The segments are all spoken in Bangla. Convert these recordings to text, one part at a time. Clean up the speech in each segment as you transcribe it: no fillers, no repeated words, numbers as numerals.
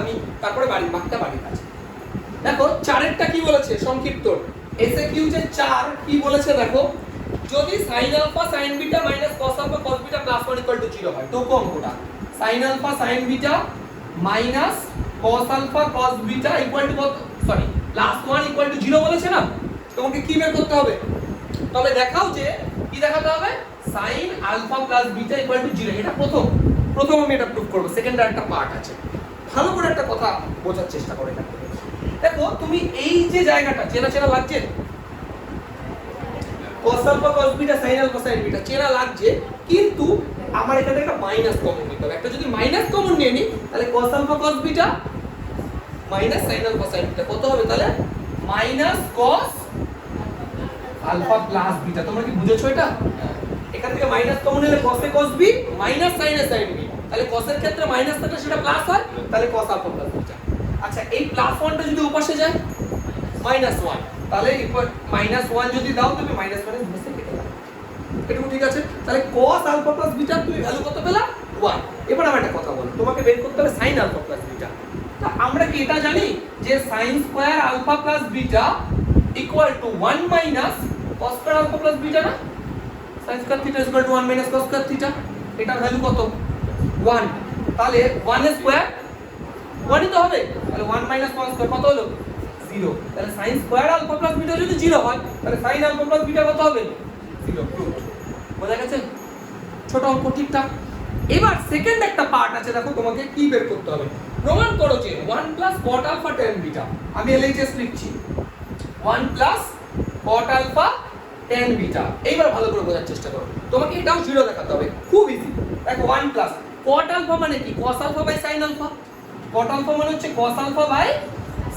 আমি তারপরে বাড়ির ভাগটা বাড়ির কাছে। দেখো 4এরটা কি বলেছে সংক্ষিপ্ত এসএকিউ যে 4 কি বলেছে দেখো, যদি sin alpha sin beta minus cos alpha cos beta plus 1 equal to 0 হয়, তো অঙ্কটা sin alpha sin beta minus cos alpha cos beta equal to কত, সরি প্লাস 1 ইকুয়াল টু 0 বলেছে না, তোমাকে কি বের করতে হবে? তবে দেখাও যে কি দেখাতে হবে, sin alpha plus beta equal to 0। এটা প্রথম আমি এটা প্রুফ করব, সেকেন্ড আর একটা পার্ট আছে, ভালো করে একটা কথা বোঝার চেষ্টা করো। এটা দেখো তুমি এই যে জায়গাটা চেনা চেনা লাগছে, cos alpha cos beta sin alpha sin beta চেনা লাগছে, কিন্তু আমার এখানে একটা মাইনাস কমন নিতে হবে। একটা যদি মাইনাস কমন নিয়ে নি তাহলে cos alpha cos beta minus sin alpha sin beta কত হবে, তাহলে minus cos alpha plus beta. তোমরা কি বুঝেছো এটা? এখান থেকে মাইনাস কমন নিলে cos a cos b minus sin a sin b, তাহলে cos এর ক্ষেত্রে মাইনাস থাকলে সেটা প্লাস হয়, তাহলে cos আলফা প্লাস বিটা। আচ্ছা এই প্লাস 1টা যদি ওপাশে যায় মাইনাস 1, তাহলে মাইনাস 1 যদি দাও তুমি মাইনাস মাইনাস বসে কেটে দাও, এটুকু ঠিক আছে? তাহলে cos আলফা প্লাস বিটা তুমি ভ্যালু কত পেলা 1। এবার আমি একটা কথা বলি, তোমাকে বের করতে হবে sin আলফা প্লাস বিটা। তা আমরা কি এটা জানি যে sin square alpha plus beta equal to 1 minus cos square alpha plus beta না, sin square theta equal to 1 minus cos square theta, এটার ভ্যালু কত 1। তাহলে 1 স্কয়ার 1ই তো হবে, তাহলে 1 মাইনাস 1 স্কয়ার কত হলো 0। তাহলে sin square alpha plus beta যদি 0 হয় তাহলে sin আলফা প্লাস বিটা কত হবে 0। প্রুফ বোঝা গেছে? ছোট অঙ্ক ঠিকঠাক। এবার সেকেন্ড একটা পার্ট আছে, দেখো তোমাকে কি বের করতে হবে। প্রমাণ করো যে 1 প্লাস cot আলফা tan বিটা, আমি এলএইচএস লিখছি 1 প্লাস cot আলফা tan বিটা। এইবার ভালো করে বোঝার চেষ্টা করো, তোমাকে এটাও 0 দেখাতে হবে, খুব ইজি। দেখো 1 প্লাস cot আলফা মানে কি, cos alpha by sin alpha. cot alpha মানে হচ্ছে cos alpha by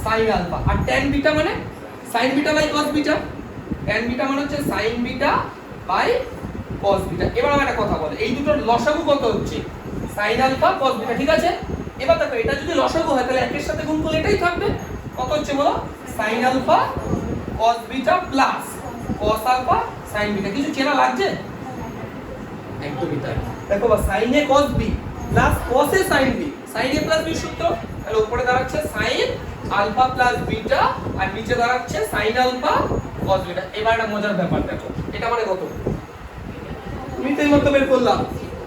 sin alpha, আর tan বিটা মানে sin beta by cos beta. tan beta মানে হচ্ছে sin beta by cos beta. এবার আমি একটা কথা বলি, এই দুটোর লসাগু কত হচ্ছে sin আলফা cos বিটা, ঠিক আছে? এবার দেখো এটা যদি লসাগু হয় তাহলে একের সাথে গুণ করলে এটাই থাকবে, কত হচ্ছে বলো sin alpha cos beta plus cos alpha sin beta. কিছু চেনা লাগছে? একদমই তাই। দেখো বা sin a cos b plus cos a sin b, sin a plus b সূত্র, তাহলে উপরে দাঁড়াচ্ছে sin আলফা প্লাস বিটা আর নিচে দাঁড়াচ্ছে sin আলফা cos বিটা। এবার একটা মজার ব্যাপার দেখো, এটা মানে কত মিনিটের মতো বের করলাম,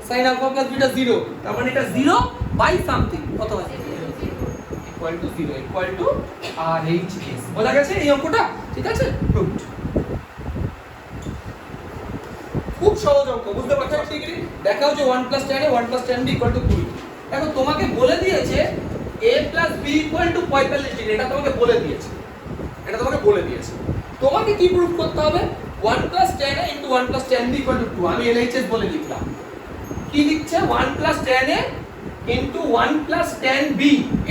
sin আলফা প্লাস বিটা 0, তার মানে এটা 0 বাই সামথিং কত হয় equal to 0 equal to RHS। বোঝা গেছে এই অঙ্কটা? ঠিক আছে, প্রুভড। খুব সহজ অঙ্ক, বুঝতে পারছো? ঠিক আছে, দেখাও যে 1 + tan a 1 + tan b = 2। দেখো তোমাকে বলে দিয়েছে a + b = 45 ডিগ্রি, এটা তোমাকে বলে দিয়েছে, তোমাকে কি প্রুফ করতে হবে? 1 + tan a * 1 + tan b = 2। আমি LHS বলে লিখলাম, কি লিখছে 1 + tan a * 1 + tan b,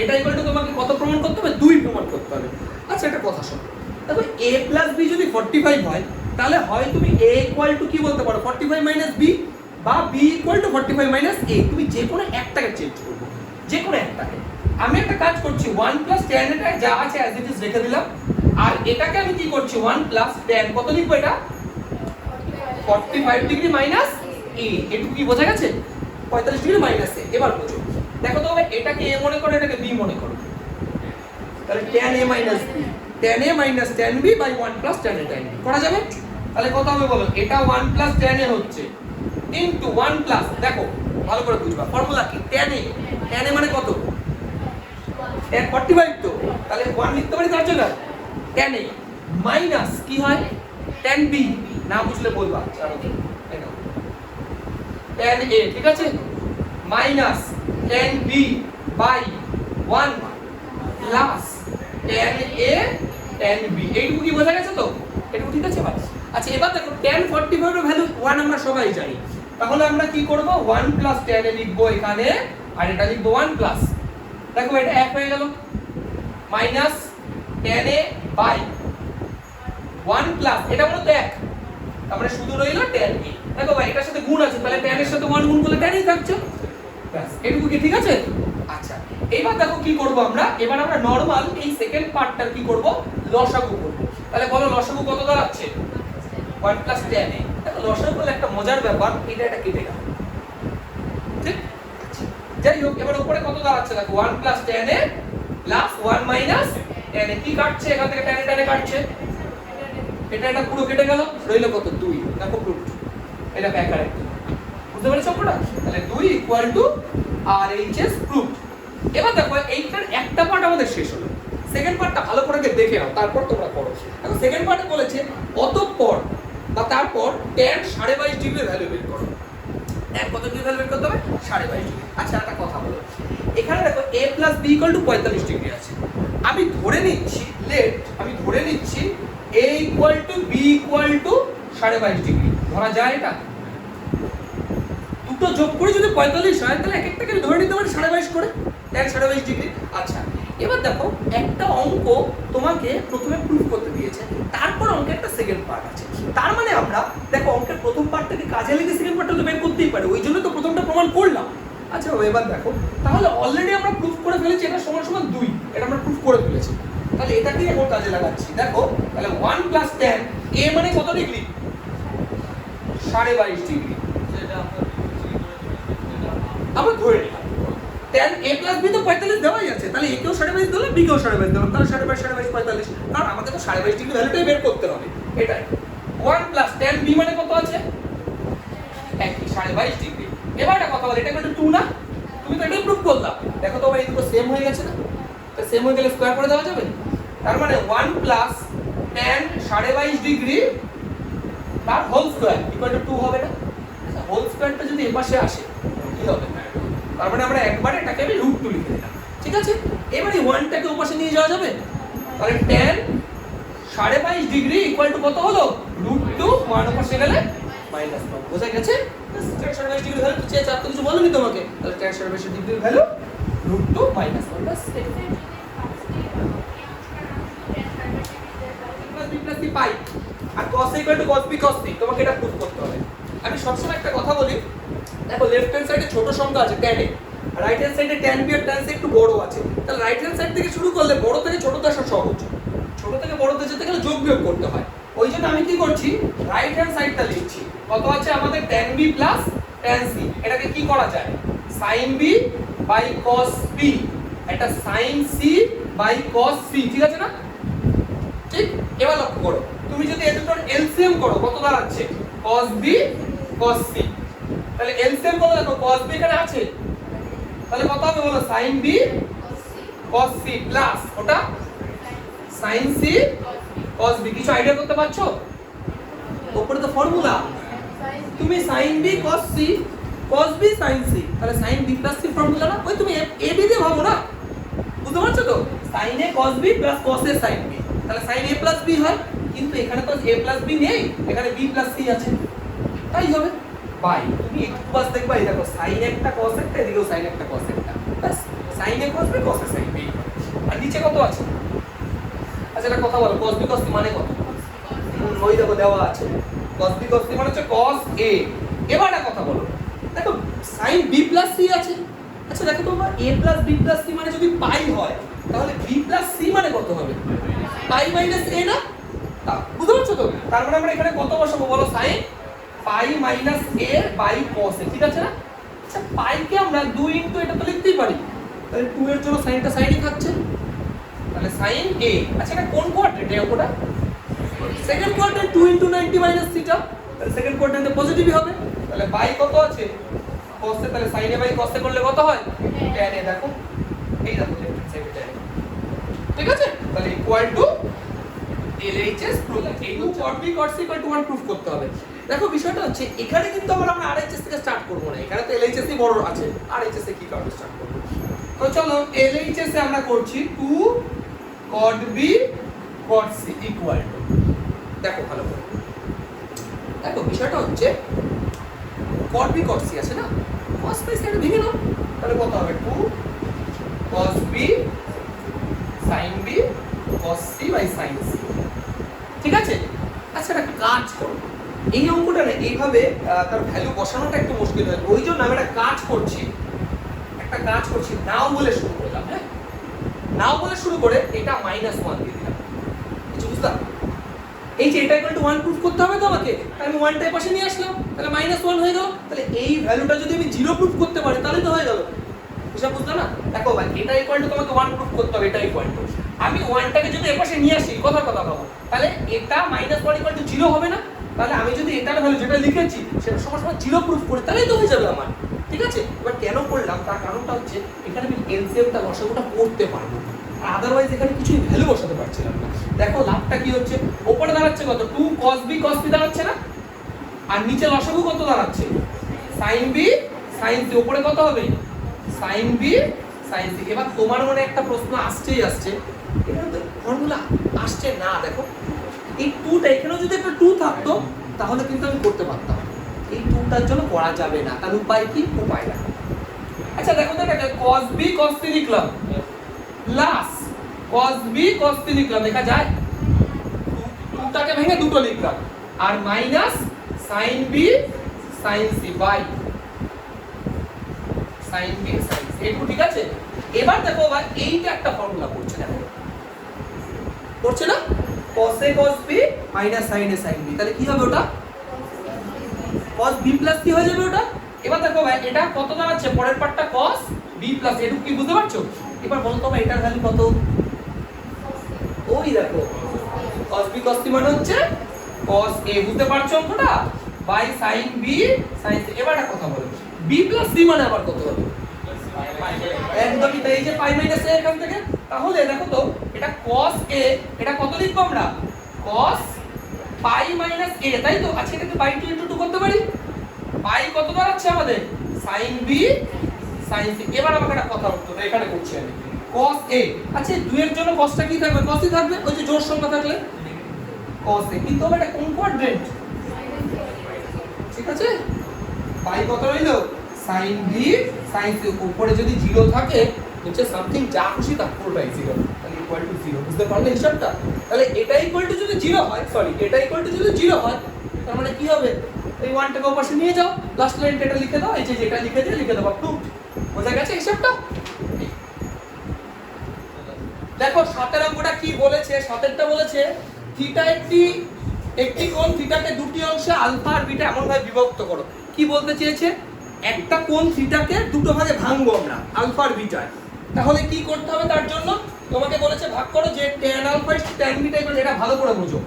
এটা ইকুয়াল টু তোমাকে কত প্রমাণ করতে হবে? 2 প্রমাণ করতে হবে। আচ্ছা একটা কথা শোনো, দেখো a + b যদি 45 হয় তাহলে হয় তুমি a ইকুয়াল টু কি বলতে পারো 45 - b, বা b ইকুয়াল টু 45 - a। তুমি যে কোনো একটাকে চেঞ্জ করবে, যে কোনো একটাকে। আমি একটা কাজ করছি, 1 + tan এটা যা আছে অ্যাজ ইট ইজ রেখে দিলাম, আর এটাকে আমি কি করছি 1 + tan কত লিখবো, এটা 45 ডিগ্রি মাইনাস a। এটুকু কি বোঝা গেছে? 45 ডিগ্রি মাইনাস a। এবার বুঝো, দেখো তো এটাকে a মনে করো, এটাকে b মনে করো, তাহলে tan a - b, tan a - tan b / 1 + tan a tan b করা যাবে? তাহলে কত হবে বলো, এটা 1 + tan a হচ্ছে ইনটু 1 প্লাস, দেখো ভালো করে বুঝবা ফর্মুলা কি, tan a মানে কত, tan 45 তো, তাহলে 1 লিখতে পারি তার জন্য tan a মাইনাস কি হয় tan b, না বুঝলে বলবা, চলো এই নাও tan a, ঠিক আছে, minus tan b by 1 plus tan a tan b। এইটুকু কি বোঝা গেছে তো? এটুকু ঠিক আছে? বাস। আচ্ছা এবার দেখো tan 45 এর ভ্যালু 1 আমরা সবাই জানি, তাহলে আমরা কি করব 1 + tan a লিখবো এখানে, আর এটা লিখবো 1 প্লাস, দেখো এটা এক হয়ে গেল, minus tan a by 1 plus, এটা মূলত এক, তারপরে শুধু রইল tan a। দেখো ভাই এটার সাথে গুণ আছে, তাহলে tan এর সাথে 1 গুণ করলে tan ই থাকছে, ব্যাস। এটুকু কি ঠিক আছে? আচ্ছা এবার দেখো কি করব আমরা, এবার আমরা নরমাল এই সেকেন্ড পার্টটার কি করব, লসাগু করব। তাহলে বলো লসাগু কত দাঁড়াচ্ছে 1 + tan a। দেখো লসাগু বলে একটা মজার ব্যাপার, এটা কেটে গেল, ঠিক? আচ্ছা যাই হোক, এবার উপরে কত দাঁড়াচ্ছে দেখো 1 plus tan a plus 1 minus tan a কি কাটছে এখান থেকে tan a কাটছে এটা পুরো কেটে গেল রইল কত 2 দেখো প্রুফ এটা ব্যাকার একদম বুঝতে পেরেছো পুরো তাহলে 2 ইকুয়াল টু RHS প্রুফ এবার দেখো এইটার একটা পার্ট আমাদের শেষ হলো সেকেন্ড পার্টটা ভালো করে দেখে নাও তারপর তোমরা করো এখন সেকেন্ড পার্টে বলেছে অতঃপর বা তারপর tan 22.5 ডিগ্রি ভ্যালু বের করো tan কত ডিগ্রি ভ্যালু বের করতে হবে 22.5 ডিগ্রি আচ্ছা একটা কথা বলো এখানে দেখো a b 45 ডিগ্রি আছে আমি ধরে নিচ্ছি a b 22.5 ডিগ্রি ধরা যায় এটা দুটো যোগ করে যদি 45 হয় তাহলে এক একটাকে ধরে নিতে পারি 22.5 করে tan 22.5 ডিগ্রি আচ্ছা এবার দেখো একটা অঙ্ক তোমাকে প্রথমে প্রুফ করতে দিয়েছে তারপর অঙ্কের একটা সেকেন্ড পার্ট আছে তার মানে আমরা দেখো অঙ্কের প্রথম পার্টটাকে কাজে লাগিয়ে সেকেন্ড পার্টটা তো বের করতেই পারি ওই জন্য তো প্রথমটা প্রমাণ করলাম আচ্ছা এবার দেখো তাহলে অলরেডি আমরা প্রুফ করে ফেলেছি এটা সমান সমান 2 এটা আমরা প্রুফ করে ফেলেছি তাহলে এটাকে এখন কাজে লাগাচ্ছি দেখো তাহলে 1 প্লাস tan a মানে কত ডিগ্রি 22.5 ডিগ্রি আমরা ধরে নিলাম tan a plus b তো 45 দেওয়াই আছে তাহলে a কেও 22.5 দিলাম b কেও 22 দিলাম তাহলে 22 45 কারণ আমাকে তো 22.5 ডিগ্রি ভ্যালুটাই বের করতে হবে এটাই 1 প্লাস tan b মানে কত আছে একই 22.5 ডিগ্রি এবার একটা কথা বল এটা কিন্তু 2 না তুমি তো এটাই প্রুফ করলা দেখো তো এই দুটো সেম হয়ে গেছে না তো সেম হয়ে গেলে স্কয়ার করে দেওয়া যাবে তার মানে 1 প্লাস tan 22.5 ডিগ্রি তার হোল স্কয়ার ইকুয়াল টু 2 হবে না আচ্ছা হোল স্কয়ারটা যদি এই পাশে আসে কি হবে তার মানে আমরা একবারে এটাকে আমি √2 লিখে দিলাম ঠিক আছে এবারে 1 টাকে ওপাশে নিয়ে যাওয়া যাবে তাহলে tan 22.5 ডিগ্রি ইকুয়াল টু কত হলো √2 মান ওপাশে গেলে -1 বোঝা গেছে tan 22.5 ডিগ্রি ভ্যালু তো চেয়ে চাপ তো কিছু বলনি তোমাকে তাহলে tan 22.5 ডিগ্রির ভ্যালু √2 -1 বাস প্লাস b পাই আর cos a cos b cos c তোমাকে এটা প্রুফ করতে হবে আমি সবসময় একটা কথা বলি দেখো লেফট হ্যান্ড সাইডে ছোট সংখ্যা আছে tan a রাইট হ্যান্ড সাইডে tan b আর tan c একটু বড় আছে তাহলে রাইট হ্যান্ড সাইড থেকে শুরু করলে বড় থেকে ছোটতে আসা সহজ ছোট থেকে বড়তে যেতে গেলে যোগ বিয়োগ করতে হয় ওই জন্য আমি কি করছি রাইট হ্যান্ড সাইডটা লিখছি কত আছে আমাদের tan b tan c এটাকে কি করা যায় sin b cos b এটা sin c cos c ঠিক আছে না ঠিক এবার লক্ষ্য করো তুমি যদি এই দুটোর এলসিএম করো কত দাঁড়াচ্ছে cos b cos c তাহলে এলসিএম কত দেখো cos b এখানে আছে তাহলে কত হবে বলো sin b cos c plus ওটা sin c cos b কিছু আইডিয়া করতে পারছো উপরে তো ফর্মুলা তুমি sin b cos c cos b sin c তাহলে sin b c ফর্মুলা না ওই তুমি a b দিয়ে ভাবো না বুঝতে পারছো তো sin a cos b cos a sin b তাহলে sin a b হয় কিন্তু এখানে তো a b নেই এখানে b c আছে তাই হবে বাই তুমি একটু বাস দেখবা এই দেখো sin একটা cos একটা এদিকেও sin একটা cos একটা বাস sin a cos b cos a sin b আর নিচে কত আছে আচ্ছা একটা কথা বলো cos b cos c মানে কত ওই দেখো দেওয়া আছে cos b cos c মানে হচ্ছে cos a এবার একটা কথা বলো দেখো sin b c আছে আচ্ছা দেখো তোমরা a b c মানে যদি পাই হয় তাহলে b c মানে কত হবে পাই মাইনাস a না বুঝতে পারছো তো তার মানে আমরা এখানে কত বসাবো বলো sin pi minus a by cos a ঠিক আছে না আচ্ছা পাই কে আমরা 2 ইনটু এটা তো লিখতেই পারি তাহলে 2 এর জন্য সাইনটা সাইনই থাকছে তাহলে sin a আচ্ছা এটা কোন কোয়াড্রেন্ট এই অঙ্কটা second quadrant 2 into 90 minus theta তাহলে সেকেন্ড কোয়াড্রেন্টে পজিটিভই হবে তাহলে বাই কত আছে cos a তাহলে sin a by cos a করলে কত হয় tan a দেখো এই দেখো লেফট সাইডে tan ঠিক আছে তাহলে ইকুয়াল টু LHS প্রুফ এই টু cot b cot c equal to 1 proof করতে হবে দেখো বিষয়টা হচ্ছে এখানে কিন্তু আমরা RHS থেকে স্টার্ট করব না এখানে তো LHS ই বড় আছে RHS এ কি করব স্টার্ট করব তো চলো LHS এ আমরা করছি 2 cot b cot c equal to দেখো ভালো করে দেখো বিষয়টা হচ্ছে cot b cot c আছে না cos b সাইডে ভেঙে নাও তাহলে কত হবে 2 cos b sin b cos c by sin c ঠিক আছে আচ্ছা একটা কাজ করো এই অঙ্কটা না এইভাবে তার ভ্যালু বসানোটা একটু মুশকিল হয় ওই জন্য আমি একটা কাজ করছি নাও বলে শুরু করলাম হ্যাঁ নাও বলে শুরু করে এটা -1 দিয়ে দিলাম কিছু বুঝলা এই যে এটা ইকুয়াল টু 1 প্রুফ করতে হবে তো আমাকে আমি 1 টাই পাশে নিয়ে আসলাম তাহলে -1 হয়ে গেল তাহলে এই ভ্যালুটা যদি আমি 0 প্রুফ করতে পারি তাহলে তো হয়ে গেল হিসাব বুঝলে না? দেখো ভাই এটা ইকুয়াল টু তোমাকে 1 প্রুফ করতে হবে, এটা ইকুয়াল টু আমি 1টাকে যদি এপাশে নিয়ে আসি কথার কথা বলবো, তাহলে এটা -1 ইকুয়াল টু 0 হবে না? তাহলে আমি যদি এটার ভ্যালু যেটা লিখেছি সেটা সমান সমান 0 প্রুফ করি তাহলেই তো হয়ে যাবে আমার। ঠিক আছে, এবার কেন করলাম তার কারণটা হচ্ছে এখানে আমি এলসিএমটা লসাগুটা করতে পারবো, আর আদারওয়াইজ এখানে কিছুই ভ্যালু বসাতে পারছিলাম না। দেখো লাভটা কি হচ্ছে, উপরে দাঁড়াচ্ছে কত 2 cos b cos b দাঁড়াচ্ছে না, আর নিচে লসাগু কত দাঁড়াচ্ছে sin b sin c, উপরে কত হবে sin b sin c। এবার তোমার মনে একটা প্রশ্ন আসছেই আসছে, এখানে তো ফর্মুলা আসছে না। দেখো এই 2টা এখানেও যদি একটা 2 থাকতো তাহলে কিন্তু আমি করতে পারতাম, এই 2টার জন্য করা যাবে না। তার উপায় কি? উপায় দেখো। আচ্ছা দেখো তো এটা cos b cos c লিখলাম plus cos b cos c লিখলাম, দেখা যায় 2টাকে ভেঙে দুটো লিখলাম, আর minus sin b sin c by sin b sin c, একটু ঠিক আছে। এবার দেখো ভাই এইটা একটা ফর্মুলা পড়ছে, দেখো পড়ছে না, cos a cos b minus sin a sin b, তাহলে কি হবে ওটা cos b plus c হয়ে যাবে ওটা। এবার দেখো ভাই এটা কত দাঁড়াচ্ছে, পরের পার্টটা cos b plus a, এটুকু কি বুঝতে পারছো? এবার বলো তো ভাই এটার ভ্যালু কত, ওই দেখো cos b cos c মানে হচ্ছে cos a, বুঝতে পারছো অঙ্কটা, by sin b sin c। এবার একটা কথা বলো b plus c মানে আবার কত হবে, একদমই তাই, এই যে পাই মাইনাস a এখান থেকে, তাহলে দেখো তো এটা cos a, এটা কত লিখবো আমরা cos পাই মাইনাস a, তাই তো। আচ্ছা এটাকে বাই 2 ইনটু 2 করতে পারি, পাই কত দাঁড়াচ্ছে আমাদের sin b sin c। এবার আমাকে একটা কথা উত্তর এখানে করছি আমি cos a, আচ্ছা 2 এর জন্য cosটা কি থাকবে, cos ই থাকবে, ওই যে জোড় সংখ্যা থাকলে cos a, কিন্তু এটা কোন কোয়াড্রেন্ট, ঠিক আছে, পাই কত রইলো sin b sin c, উপরে যদি 0 থাকে নিচে সামথিং যা খুশি তা পুরোটাই 0, তাহলে ইকুয়াল টু 0, বুঝতে পারলে হিসাবটা? তাহলে এটা ইকুয়াল টু যদি 0 হয়, সরি এটা ইকুয়াল টু যদি 0 হয় তার মানে কি হবে, এই 1টাকে ওপাশে নিয়ে যাও, লাস্ট লাইনটা এটা লিখে দাও, এই যে যেটা লিখে দিয়ে লিখে দাও প্রুফ, বোঝা গেছে হিসাবটা? দেখো 7 অঙ্কটা কি বলেছে, 7টা বলেছে থিটা একটি কোণ থিটাকে দুটি অংশে আলফা আর বিটা এমন ভাবে বিভক্ত করো। কি বলতে চেয়েছে, একটা কোণ থিটাকে দুটো ভাগে ভাঙবো আমরা আলফা আর বিটায়, তাহলে কি করতে হবে তার জন্য তোমাকে বলেছে ভাগ করো যে tan alpha is to tan beta equal, এটা ভালো করে বুঝো,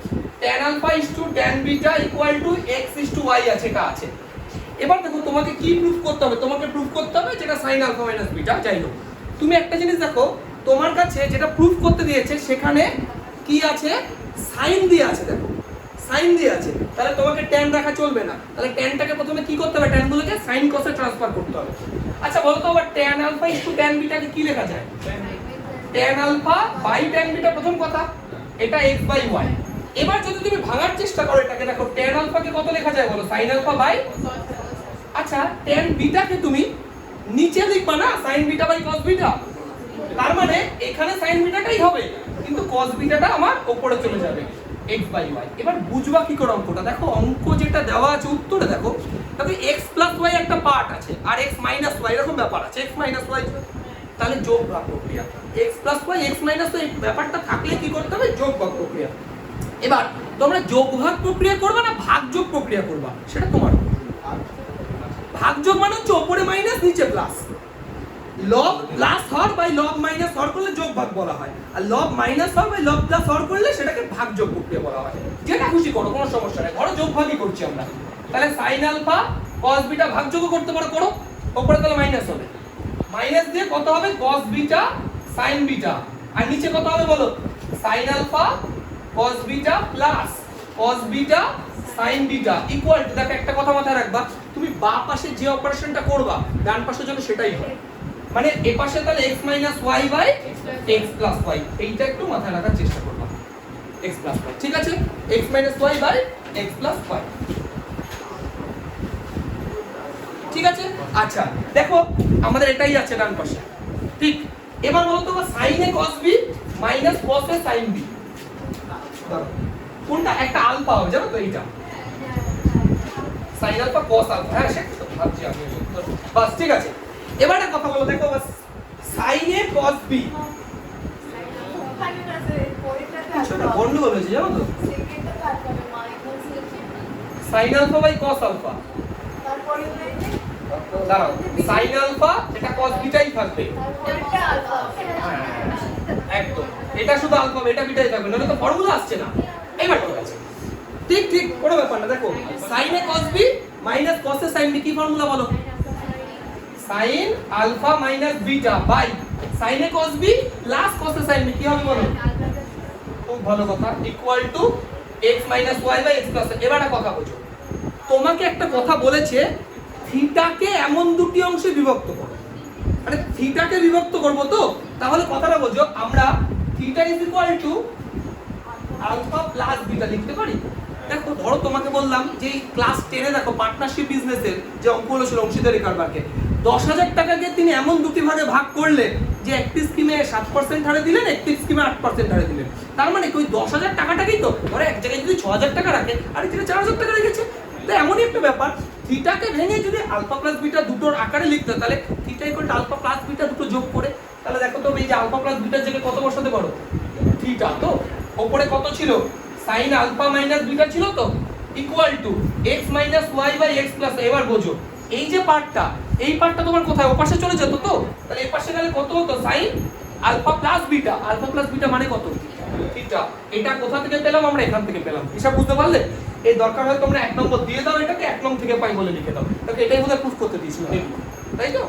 tan alpha is to tan beta equal to x is to y আছে, এটা আছে। এবার দেখো তোমাকে কি প্রুফ করতে হবে, তোমাকে প্রুফ করতে হবে যেটা sin আলফা মাইনাস বিটা, যাই হোক তুমি একটা জিনিস দেখো তোমার কাছে যেটা প্রুফ করতে দিয়েছে সেখানে কি আছে, সাইন দিয়ে আছে, দেখো সাইন দিয়ে আছে, তাহলে তোমাকে tan রাখা চলবে না, তাহলে tanটাকে প্রথমে কি করতে হবে, tan গুলোকে sin cos এ ট্রান্সফার করতে হবে। আচ্ছা বলো তো আবার tan alpha is to tan বিটাকে কি লেখা যায়, tan alpha by tan beta, প্রথম কথা এটা x বাই y। এবার যদি তুমি ভাঙার চেষ্টা করো এটাকে, দেখো tan আলফাকে কত লেখা যায় বলো, sin আলফা বাই, আচ্ছা tan বিটাকে তুমি নিচে লিখবা না sin beta by cos beta, তার মানে এখানে sin বিটাটাই হবে কিন্তু cos বিটাটা আমার উপরে চলে যাবে x বাই y। এবার বুঝবা কি করে অঙ্কটা, দেখো অঙ্ক যেটা দেওয়া আছে উত্তরে দেখো, তবে x প্লাস y একটা পার্ট আছে আর x মাইনাস y এরকম ব্যাপার আছে, x মাইনাস y, তাহলে যোগ ভাগ প্রক্রিয়া, x plus y x minus y ব্যাপারটা থাকলে কি করতে হবে, যোগ ভাগ প্রক্রিয়া। এবার তোমরা যোগ ভাগ প্রক্রিয়া করবে না ভাগ যোগ প্রক্রিয়া করবা, সেটা তোমার ভাগ যোগ মানে হচ্ছে উপরে মাইনাস নিচে প্লাস, লব প্লাস হর বাই লব মাইনাস হর করলে যোগ ভাগ বলা হয়, আর লব মাইনাস হর বাই লব প্লাস হর করলে সেটাকে ভাগ যোগ প্রক্রিয়া বলা হয়। যেটা খুশি করো, কোনো সমস্যা নেই, ধরো যোগ ভাগই করছি আমরা, তাহলে sin আলফা cos বিটা ভাগ যোগ করতে পারো, করো, উপরে তাহলে মাইনাস হবে, মাইনাস দিয়ে কত হবে cos বিটা sin বিটা, আর নিচে কত হবে বলো, sin alpha cos beta plus cos beta sin beta equal to, দেখো একটা কথা মাথায় রাখবা, তুমি বাম পাশে যে অপারেশনটা করবা ডান পাশের জন্য সেটাই হয়, মানে এ পাশে তাহলে x minus y by x plus y, এইটা একটু মাথায় রাখার চেষ্টা করবা, x প্লাস y, ঠিক আছে, x minus y by x plus y, ঠিক আছে। আচ্ছা দেখো আমাদের এটাই আছে ডান পাশে, ঠিক। এবার বলো তো sin a cos b মাইনাস cos a sin b, কোনটা একটা আলফা হবে জানো তো, এইটা sin আলফা cos আলফা, হ্যাঁ সেটা তো ভাবছি আমি, বাস ঠিক আছে। এবার একটা কথা বলো, দেখো বাস sin a cos b, ছোট গন্ডগোল হয়েছে জানো তো, sin alpha by cos alpha, দাঁড়াও, sin আলফা এটা cos বিটাই থাকবে, একদম এটা শুধু আলফা এটা বিটাই থাকবে, নাহলে তো ফর্মুলা আসছে না। এইবার ঠিক আছে, ঠিক ঠিক কোনো ব্যাপার না। দেখো sin এ cos b মাইনাস cos এ sin b কি ফর্মুলা বলো? sin alpha minus beta by sin a cos b plus cos a sin b কি হবে বলো? খুব ভালো কথা, equal to x minus y by x plus. এবার একটা কথা বোঝো, তোমাকে একটা কথা বলেছে থিটাকে এমন দুটি অংশে বিভক্ত করো, মানে থিটাকে বিভক্ত করব, তো তাহলে কথাটা বোঝো, আমরা theta is equal to alpha plus beta লিখতে পারি। দেখো ধরো তোমাকে বললাম যে ক্লাস 10 এ দেখো পার্টনারশিপ বিজনেসের যে অঙ্কগুলো ছিল অংশীদারি কারবারকে, 10,000 টাকাকে তিনি এমন দুটি ভাগে ভাগ করলেন যে একটি স্কিমে 7% হারে দিলেন, একটি স্কিমে 8% হারে দিলেন। তার মানে ওই 10,000 টাকাটাকেই তো ধরো এক জায়গায় যদি 6,000 টাকা রাখে আর এখানে 4,000 টাকা রেখেছে, তো এমনই একটা ব্যাপার। থিটাকে ভেঙে যদি আলফা প্লাস বিটা দুটোর আকারে লিখতে, তাহলে theta equal to alpha plus beta দুটো যোগ করে, তাহলে দেখো তো এই যে আলফা প্লাস বিটার জায়গায় কত বসাতে পারো? থিটা। তো উপরে কত ছিল? sin আলফা মাইনাস বিটা ছিল, তো equal to x minus y by x plus. এবার বোঝো এই যে পার্টটা, এই পার্টটা তোমার কোথায় ওপাশে চলে যেত, তো তাহলে এই পাশে গেলে কত হতো? sin alpha plus beta. Alpha plus beta মানে কত? থিটা। এটা কোথা থেকে পেলাম? আমরা এখান থেকে পেলাম। হিসাব বুঝতে পারলে? এই দরকার হয় তোমরা 1 নম্বর দিয়ে দাও, এটাকে 1 নম্বর থেকে পাই বলে লিখে দাও, তাহলে এটাই বোধহয় প্রুফ করতে দিয়েছিল, তাই তো?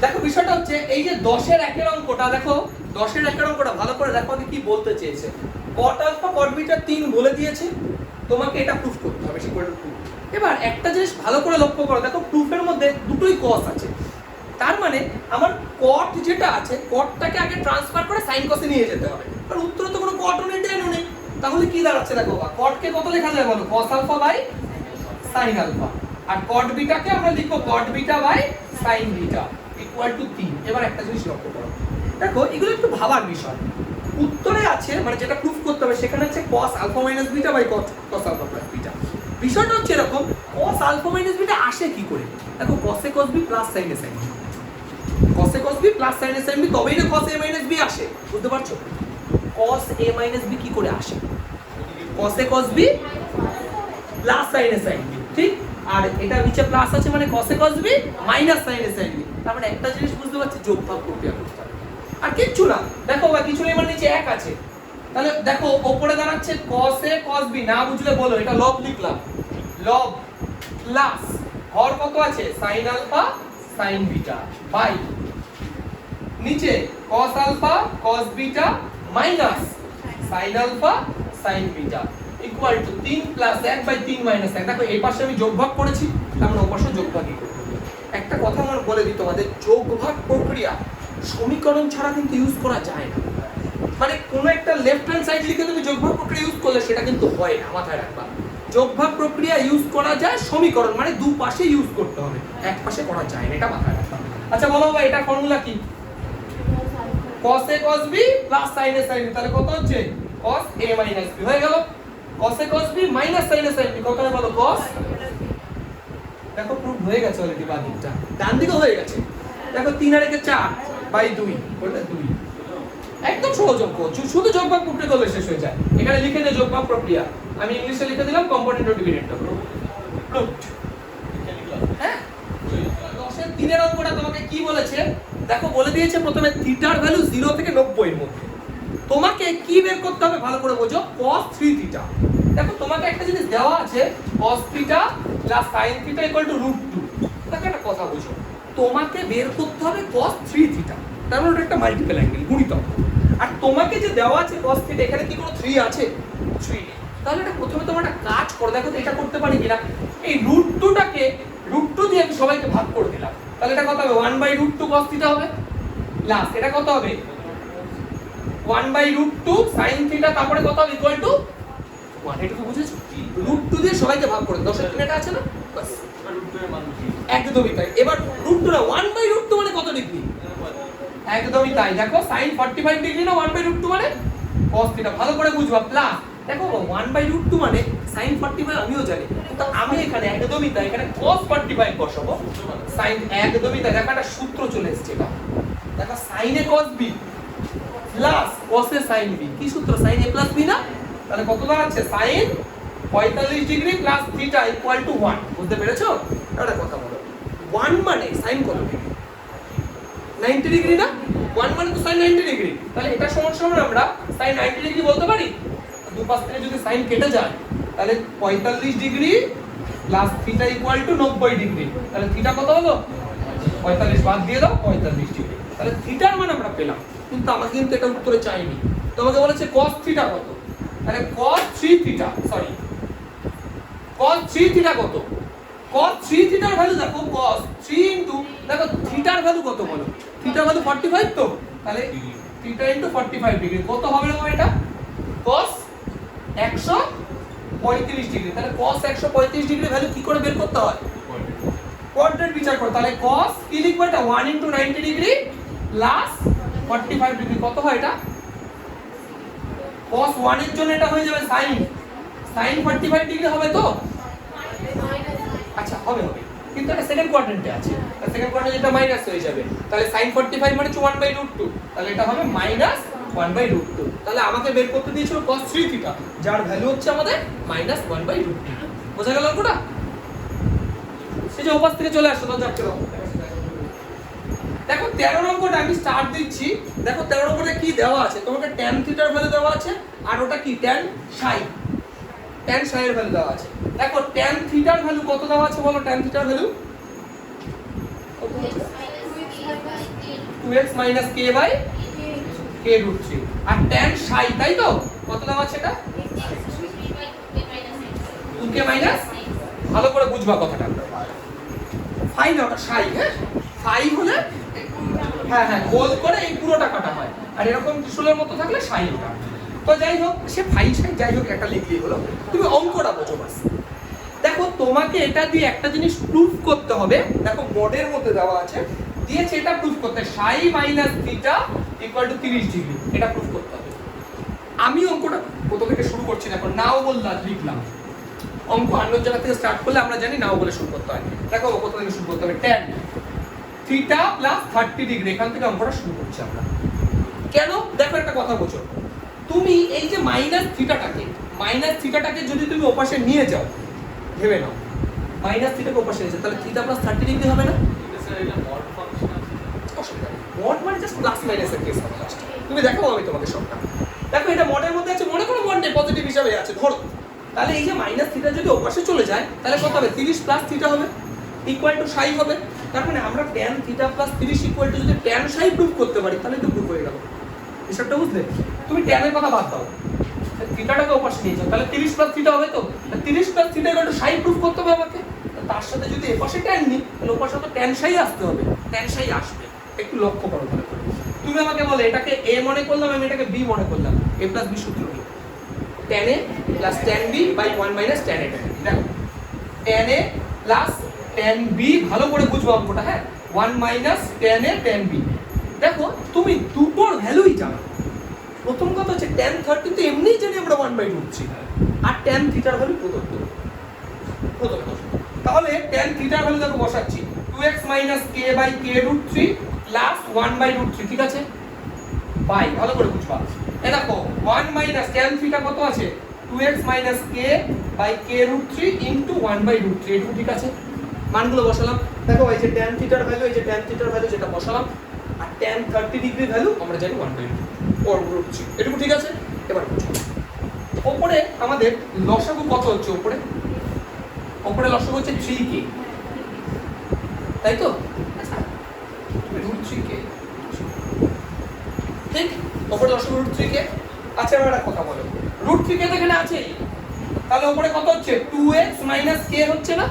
দেখো বিষয়টা হচ্ছে এই যে 10 এর একের অঙ্কটা, দেখো 10 এর একের অঙ্কটা ভালো করে দেখো আমি কি বলতে চেয়েছে। cot আলফা cot বিটা 3 বলে দিয়েছে, তোমাকে এটা প্রুফ করতে হবে, ইকুয়াল টু 2। এবার একটা জিনিস ভালো করে লক্ষ্য করো, দেখো প্রুফের মধ্যে দুটোই cos আছে, তার মানে আমার cot যেটা আছে cotটাকে আগে ট্রান্সফার করে sin cos এ নিয়ে যেতে হবে। আর উত্তরে তো কোনো cot নেই tan নেই, তাহলে কি দাঁড়াচ্ছে দেখো, cot কে কত লেখা যায় বলো? cos alpha by sin alpha. আর cot বিটাকে আমরা লিখবো cot beta by sin beta equal to 3। এবার একটা জিনিস লক্ষ্য করো, দেখো এগুলো একটু ভাবার বিষয়। উত্তরে আছে মানে যেটা প্রুফ করতে হবে সেখানে আছে cos alpha minus beta by cos alpha plus beta. বিষয়টা হচ্ছে এরকম, cos আলফা মাইনাস বিটা আসে কি করে? দেখো cos a cos b plus sin a sin b, cos a cos b plus sin a sin b, তবেই না cos a মাইনাস b আসে। বুঝতে পারছো? cos a মাইনাস b কি করে আসে? cos a cos b plus sin a sin b, ঠিক? আর এটা নিচে প্লাস আছে মানে cos a cos b minus sin a sin b। তার মানে একটা জিনিস বুঝতে পারছি, যোগ ভাগ প্রক্রিয়া করতে হবে, আর কিচ্ছু না। দেখো বা কিছু নেই মানে নিচে 1 আছে, তাহলে দেখো উপরে দাঁড়াচ্ছে cos a cos b, না বুঝলে বলো, এটা লব লিখলাম, লব প্লাস হর কত আছে? sin alpha sin beta by নিচে cos alpha cos beta minus sin alpha sin beta equal to 3 plus 1 by 3 minus 1। দেখো এই পাশে আমি যোগ ভাগ করেছি, তার মানে ওই পাশে যোগ ভাগই করব। একটা কথা আমার বলে দিই তোমাদের, যোগ ভাগ প্রক্রিয়া সমীকরণ ছাড়া কিন্তু ইউজ করা যায় না। মানে কোন একটা লেফট হ্যান্ড সাইড লিখে তুমি যোগভাগ প্রক্রিয়া ইউজ করলে সেটা কিন্তু হয় না, মাথায় রাখবা। যোগভাগ প্রক্রিয়া ইউজ করা যায় সমীকরণ, মানে দু পাশে ইউজ করতে হবে, এক পাশে করা যায় না, এটা মাথায় রাখবা। আচ্ছা বলো ভাই এটা ফর্মুলা কি? cos a cos b plus sin a sin b, তাহলে কত হচ্ছে? cos a মাইনাস b হয়ে গেল। cos a cos b minus sin a sin b কত হবে বলো? cos। দেখো প্রুফ হয়ে গেছে অলরেডি, বাঁ দিকটা ডান দিকে হয়ে গেছে। দেখো 3 আর 1 4 বাই 2 বলতে 2, একদম সহজ অঙ্ক, শুধু যোগভাগ প্রক্রিয়া করলে শেষ হয়ে যায়। এখানে লিখে নে যোগভাগ প্রক্রিয়া, আমি ইংলিশে লিখে দিলাম কম্পোনেন্ট অফ ডিভিডেন্ড। হ্যাঁ 10 এর 3 এর অঙ্কটা তোমাকে কি বলেছে দেখো, বলে দিয়েছে প্রথমে থিটার ভ্যালু 0 থেকে 90 এর মধ্যে। তোমাকে কি বের করতে হবে ভালো করে বোঝো, cos 3 থিটা। দেখো তোমাকে একটা জিনিস দেওয়া আছে cos theta plus sin theta equal two √2। দেখো একটা কথা বোঝো, তোমাকে বের করতে হবে cos 3 থিটা, তার মানে ওটা একটা মাল্টিপল অ্যাঙ্গেল, গুণিতক। আর তোমাকে যে দেওয়া আছে cos থিটা, এখানে কি কোনো 3 আছে? 3 নেই। তাহলে এটা প্রথমে তোমার একটা কাজ করো, দেখো তো এটা করতে পারি কিনা। এই √2টাকে √2 দিয়ে আমি সবাইকে ভাগ করে দিলাম, তাহলে এটা কত হবে? 1/√2 cos থিটা হবে প্লাস এটা কত হবে? 1/√2 sin থিটা, তারপরে কত হবে? Equal to 1। এটা তো বুঝেছো? √2 দিয়ে সবাইকে ভাগ করে 10 এর 3 এটা আছে না, বাস √2 এর মান কি? একদমই তাই। এবার √2 না 1/√2 মানে কত ডিগ্রি? একদমই তাই। দেখো sin 45 ডিগ্রি না 1/√2 মানে cos থিটা, ভালো করে বুঝবা। প্লাস দেখো 1/√2 মানে sin 45 আমিও জানি, তো আমি এখানে একদমই তাই এখানে cos 45 বসাবো, sin একদমই তাই। দেখো একটা সূত্র চলে এসেছে, এটা দেখো sin a cos b plus cos a sin b, কি সূত্র? sin a প্লাস b না, তাহলে কত দাঁড়াচ্ছে? sin 45 degree plus theta equal to 1। বুঝতে পেরেছো? এটা কথা বলো। 1 মানে সাইন কত ডিগ্রি? 90 ডিগ্রি না? 1 মানে তো সাইন 90 ডিগ্রি। তাহলে এটা সমান সমান আমরা সাইন 90 ডিগ্রি বলতে পারি। দুই পাশ থেকে যদি সাইন কেটে যায় তাহলে 45 degree plus theta equal two 90 degree. তাহলে থিটা কত হলো? 45 বাদ দিয়ে দাও 45 ডিগ্রি। তাহলে থিটার মান আমরা পেলাম, কিন্তু আমাকে কিন্তু এটা উত্তরে চাইনি। তোমাকে বলেছে cos থিটা কত? তাহলে cos 3 theta, sorry cos 3 theta কত? cos 3 থিটার ভ্যালু দেখো, cos 3 ইনটু দেখো থিটার ভ্যালু কত বলো? থিটার ভ্যালু 45 তো, তাহলে থিটা ইনটু 45 ডিগ্রি কত হবে না এটা? cos 135 degree. তাহলে cos 135 ডিগ্রি ভ্যালু কি করে বের করতে হয়? কোয়াড্রেন্ট বিচার করো। তাহলে cos কি লিখবো এটা? 1 ইনটু 90 ডিগ্রি প্লাস 45 ডিগ্রি কত হয় এটা? cos 1 এর জন্য এটা হয়ে যাবে sin 45 ডিগ্রি হবে তো? আচ্ছা হবে হবে, কিন্তু এটা সেকেন্ড কোয়াড্রেন্টে আছে, তাহলে সেকেন্ড কোয়াড্রেন্টে এটা মাইনাস হয়ে যাবে। তাহলে sin 45 মানে 1/√2, তাহলে এটা হবে -1/√2। তাহলে আমাকে বের করতে দিয়েছিল cos 3 থিটা, যার ভ্যালু হচ্ছে আমাদের -1/√2। বোঝা গেল অঙ্কটা? এই যে ওপাশ থেকে চলে আসলো দরজা থেকে। দেখো 13 নম্বরটা আমি স্টার্ট দিচ্ছি। দেখো 13 নম্বরে কি দেওয়া আছে? তোমাকে tan থিটার ভ্যালু দেওয়া আছে, আর ওটা কি tan psi এর ভ্যালু দেওয়া আছে। দেখো tan থিটার ভ্যালু কত দেওয়া আছে বলো? tan থিটার ভ্যালু 2x - k/k√3, আর tan psi তাই তো কত দেওয়া আছে? এটা 2k - ভালো করে বুঝবা কথাটা। phi না, ওটা psi। হ্যাঁ phi হলে হ্যাঁ গোল করে এই পুরোটা কাটা হয়, আর এরকম ত্রিশূলের মতো থাকলে psi ওটা। তো যাই হোক, সে phi যাই হোক একটা লিখলেই হলো, তুমি অঙ্কটা বোঝো বাস। দেখো তোমাকে এটা দিয়ে একটা জিনিস প্রুফ করতে হবে। দেখো মোডের মধ্যে দেওয়া আছে, দিয়েছে এটা প্রুফ করতে psi - থিটা = 30 ডিগ্রি, এটা প্রুফ করতে হবে। আমি অঙ্কটা কত থেকে শুরু করছি, দেখো নাও বললাম লিখলাম। অঙ্ক অন্য জায়গা থেকে স্টার্ট করলে আমরা জানি নাও বলে শুরু করতে হয়। দেখো কত থেকে শুরু করতে হবে? tan থিটা প্লাস 30 ডিগ্রি, এখান থেকে অঙ্কটা শুরু করছি আমরা। কেন? দেখো একটা কথা বোঝো, তুমি এই যে থিটাটাকে যদি তুমি ওপাশে নিয়ে যাও, ভেবে নাও থিটাকে ওপাশে নিয়ে যাও, তাহলে থিটা প্লাস 30 ডিগ্রি হবে না? স্যার এটা মড ফাংশন আছে। অসুবিধা নেই, মড মানে জাস্ট প্লাস মাইনাসের কেস হবে লাস্ট। তুমি দেখো আমি তোমাকে সবটা। দেখো এটা মডের মধ্যে আছে, মনে করো মড নেই, পজিটিভ হিসাবে আছে ধরো। তাহলে এই যে থিটা যদি ওপাশে চলে যায় তাহলে কত হবে? 30 প্লাস থিটা হবে ইকুয়াল টু psi হবে। তার মানে আমরা tan theta plus 30 equal to যদি tan psi প্রুফ করতে পারি তাহলে তো প্রুফ হয়ে গেল। হিসাবটা বুঝলে? তুমি tan এর কথা বাদ দাও, থিটাটাকে ওপাশে নিয়ে যাও, তাহলে 30 প্লাস থিটা হবে তো? 30 plus theta equal two psi proof করতে হবে আমাকে। তার সাথে যদি এপাশে tan নিই তাহলে ওপাশে তো tan psi আসতে হবে, tan psi আসবে। একটু লক্ষ্য করো ভালো করে। তুমি আমাকে বলে এটাকে a মনে করলাম, আমি এটাকে b মনে করলাম, a প্লাস b সূত্র কি? tan a plus tan b by 1 minus tan a। দেখো tan a plus tan b, ভালো করে বুঝবো অঙ্কটা। হ্যাঁ 1 minus tan a tan b। দেখো তুমি দুটোর ভ্যালুই জানো। প্রথম কথা হচ্ছে tan 30 তো এমনিই জানি আমরা 1/√3, আর tan থিটার ভ্যালু প্রদত্ত। তাহলে tan থিটার ভ্যালু দেখো বসাচ্ছি 2x - k/k√3 প্লাস 1/√3, ঠিক আছে? বাই, ভালো করে বুঝবা। এই দেখো 1 মাইনাস tan থিটা কত আছে? 2x - k/k√3 ইনটু 1/√3, এটুকু ঠিক আছে? মানগুলো বসালাম। দেখো এই যে tan থিটার ভ্যালু, এই যে tan থিটার ভ্যালু যেটা বসালাম, আর tan 30 ডিগ্রি ভ্যালু আমরা জানি 1/√3, এটুকু ঠিক আছে? এবার বুঝো উপরে আমাদের লসাগু কত হচ্ছে? উপরে লসাগু হচ্ছে 3k, তাই তো? আচ্ছা √3k, ঠিক? উপরে লসাগু √3k। আচ্ছা এবার একটা কথা বলো, √3k তো এখানে আছে, তাহলে উপরে কত হচ্ছে? 2x - k হচ্ছে না?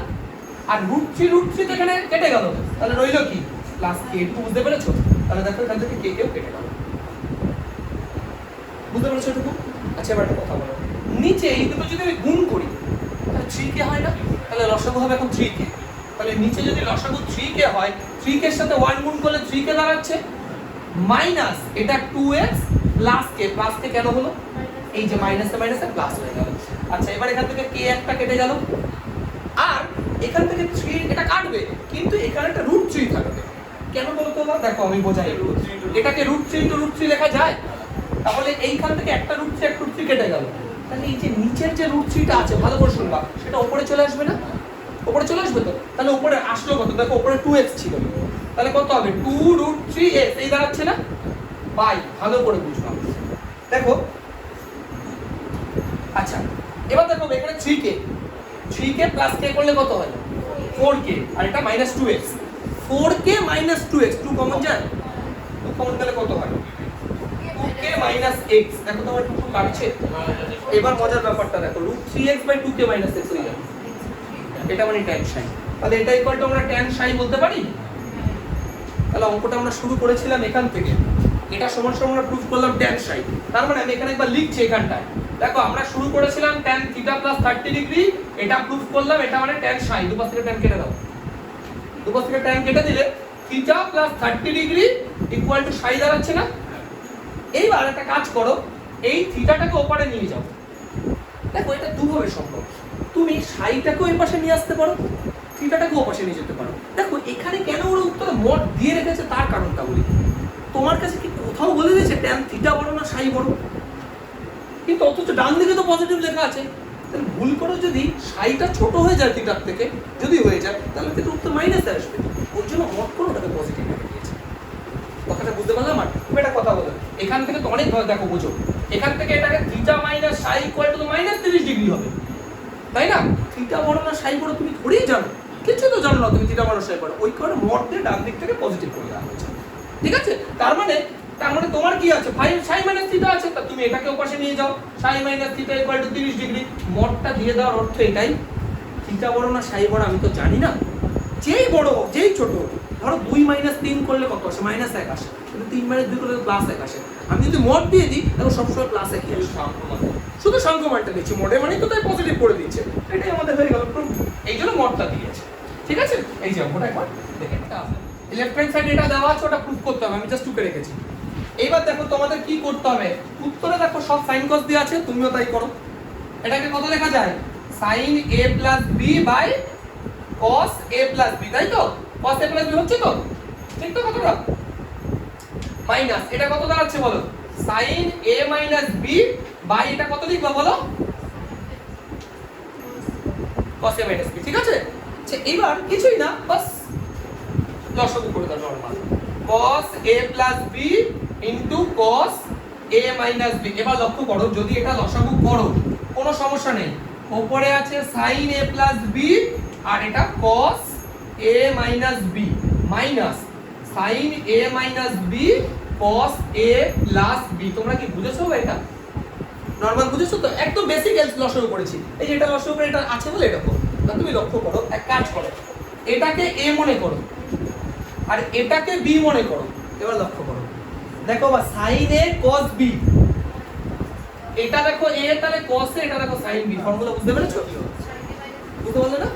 আর √3 তো এখানে কেটে গেল, তাহলে রইল কি? Plus k। একটু বুঝতে পেরেছো? তাহলে দেখো এখান থেকে k কেও কেটে গেল। বুঝতে পেরেছো এটুকু? আচ্ছা এবার একটা কথা বলো, নিচে এই দুটো যদি আমি গুণ করি তাহলে 3k হয় না? তাহলে লসাগু হবে এখন 3k। তাহলে নিচে যদি লসাগু 3k হয়, 3k এর সাথে 1 গুণ করলে 3k দাঁড়াচ্ছে, মাইনাস এটা 2x প্লাস k কেন হলো? এই যে মাইনাসে মাইনাসে প্লাস হয়ে গেল। আচ্ছা এবার এখান থেকে k একটা কেটে গেল, আর এখান থেকে 3 এটা কাটবে, কিন্তু এখানে একটা √3 থাকবে। কেন বলতো? দেখো আমি বোঝাই, এটাকে √3 * √3 লেখা যায়। তাহলে এইখান থেকে একটা √3 কেটে গেল, তাহলে এই যে নিচের যে √3টা আছে, ভালো করে শুনবা, সেটা উপরে চলে আসবে না? উপরে চলে আসবে তো, তাহলে উপরে আসলো কত? দেখো উপরে 2x ছিল, তাহলে কত হবে 2√3x এই দাঁড়াচ্ছে না বাই, ভালো করে বুঝলাম। দেখো আচ্ছা এবার দেখো এখানে 3k প্লাস k করলে কত হয় 4k, আর এটা -2x, 4k - 2x, 2 কমন যায়, 2 কমন গেলে কত হয় 2k - x। দেখো তোমার 2 কাটছে। এবার মজার ব্যাপারটা দেখো, √3x / 2k - x হয়ে যাবে, এটা মানে tan psi। তাহলে এটা ইকুয়াল টু আমরা tan psi বলতে পারি। তাহলে অঙ্কটা আমরা শুরু করেছিলাম এখান থেকে, এটা সমান সমান আমরা প্রুফ করলাম tan psi। তার মানে আমি এখানে একবার লিখছি এখানটায়, দেখো আমরা শুরু করেছিলাম tan θ + 30 ডিগ্রি, এটা প্রুফ করলাম, এটা মানে tan psi। দুপাশ থেকে tan কেটে দাও, দুপাশ থেকে tan কেটে দিলে θ + 30 ডিগ্রি ইকুয়াল টু psi দাঁড়াচ্ছে না। এইবার একটা কাজ করো, এই থিটাটাকে ওপারে নিয়ে যাও। দেখো এটা দুভাবে সম্ভব, তুমি সাইটাকে ওই পাশে নিয়ে আসতে পারো, থিটাটাকে ওই পাশে নিয়ে যেতে পারো। দেখো এখানে কেন ওরা উত্তরে মড দিয়ে রেখেছে তার কারণটা বলি। তোমার কাছে কি কোথাও বলে দিয়েছে tan থিটা বড় না সাই বড়? কিন্তু অথচ ডান দিকে তো পজিটিভ লেখা আছে। তাহলে ভুল করে যদি সাইটা ছোট হয়ে যায় থিটার থেকে, যদি হয়ে যায় তাহলে কিন্তু উত্তর মাইনাসে আসবে। ওই জন্য মড করে ওটাকে পজিটিভ রেখে দিয়েছে। কথাটা বুঝতে পারলাম? আর তুমি একটা কথা বলো, এখান থেকে তো অনেক ভাবে দেখো বুঝো, এখান থেকে এটাকে theta - Sai equal to -30 degree হবে, তাই না? থিটা বড় না সাই বড় তুমি ধরেই জানো, কিছু তো জানো না তুমি থিটা বড় সাই বড়, ওই কারণে মড দিয়ে ডান দিক থেকে পজিটিভ করে দেওয়া হয়েছে। ঠিক আছে? তার মানে তোমার কি আছে সাই - থিটা আছে, তা তুমি এটাকে ওপাশে নিয়ে যাও, সাই - থিটা ইকুয়াল টু 30 ডিগ্রি। মডটা দিয়ে দেওয়ার অর্থ এটাই, থিটা বড় না সাই বড় আমি তো জানি না, যেই বড় হোক যেই ছোট হোক, ধরো 2 - 3 করলে কত আসে -1 আসে, কিন্তু 3 - 2 করলে +1 আসে। আমি যদি মড দিয়ে দিই তাহলে সবসময় +1 আসে, শুধু সংখ্যামানটা দিচ্ছি, মডে মানে তো তাই পজিটিভ করে দিচ্ছে, এটাই আমাদের হয়ে গেল প্রুফ। এই জন্য মডটা দিয়েছে। ঠিক আছে, এই যে অঙ্কটা একবার দেখে এটা আছে, লেফট হ্যান্ড সাইডে এটা দেওয়া আছে, ওটা প্রুফ করতে হবে, আমি জাস্ট টুকে রেখেছি। এইবার দেখো তোমাদের কি করতে হবে, উত্তরে দেখো সব সাইন কস দেওয়া আছে, তুমিও তাই করো। এটাকে কত লেখা যায় sin a + b / cos a + b, তাই তো? cos a + b হচ্ছে তো, ঠিক তো কতটা? মাইনাস এটা কত দাঁড়াচ্ছে বলো, sin a - b বাই এটা কত লিখবা বলো, cos a - b। ঠিক আছে, আচ্ছা এবার কিছুই না, বাস লসাগু করে দাও normal, cos a + b * cos a - b। এবার লক্ষ্য করো, যদি এটা লসাগু করো কোনো সমস্যা নেই, উপরে আছে sin a + b আর এটা cos a - b minus sin a - b cos a + b। তোমরা কি বুঝেছো এটা? নরমাল বুঝেছো তো? একদম বেসিক লসাগু করেছি, এই যে এটা লসাগু করে এটা আছে বলে এটা করো। তা তুমি লক্ষ্য করো, এক কাজ করো, এটাকে a মনে করো আর এটাকে b মনে করো। এবার লক্ষ্য করো, দেখো বা sin a cos b, এটা দেখো a, তাহলে cos a, এটা দেখো sin b। ফর্মুলা বুঝতে পেরেছো? বুঝতে পারলে না?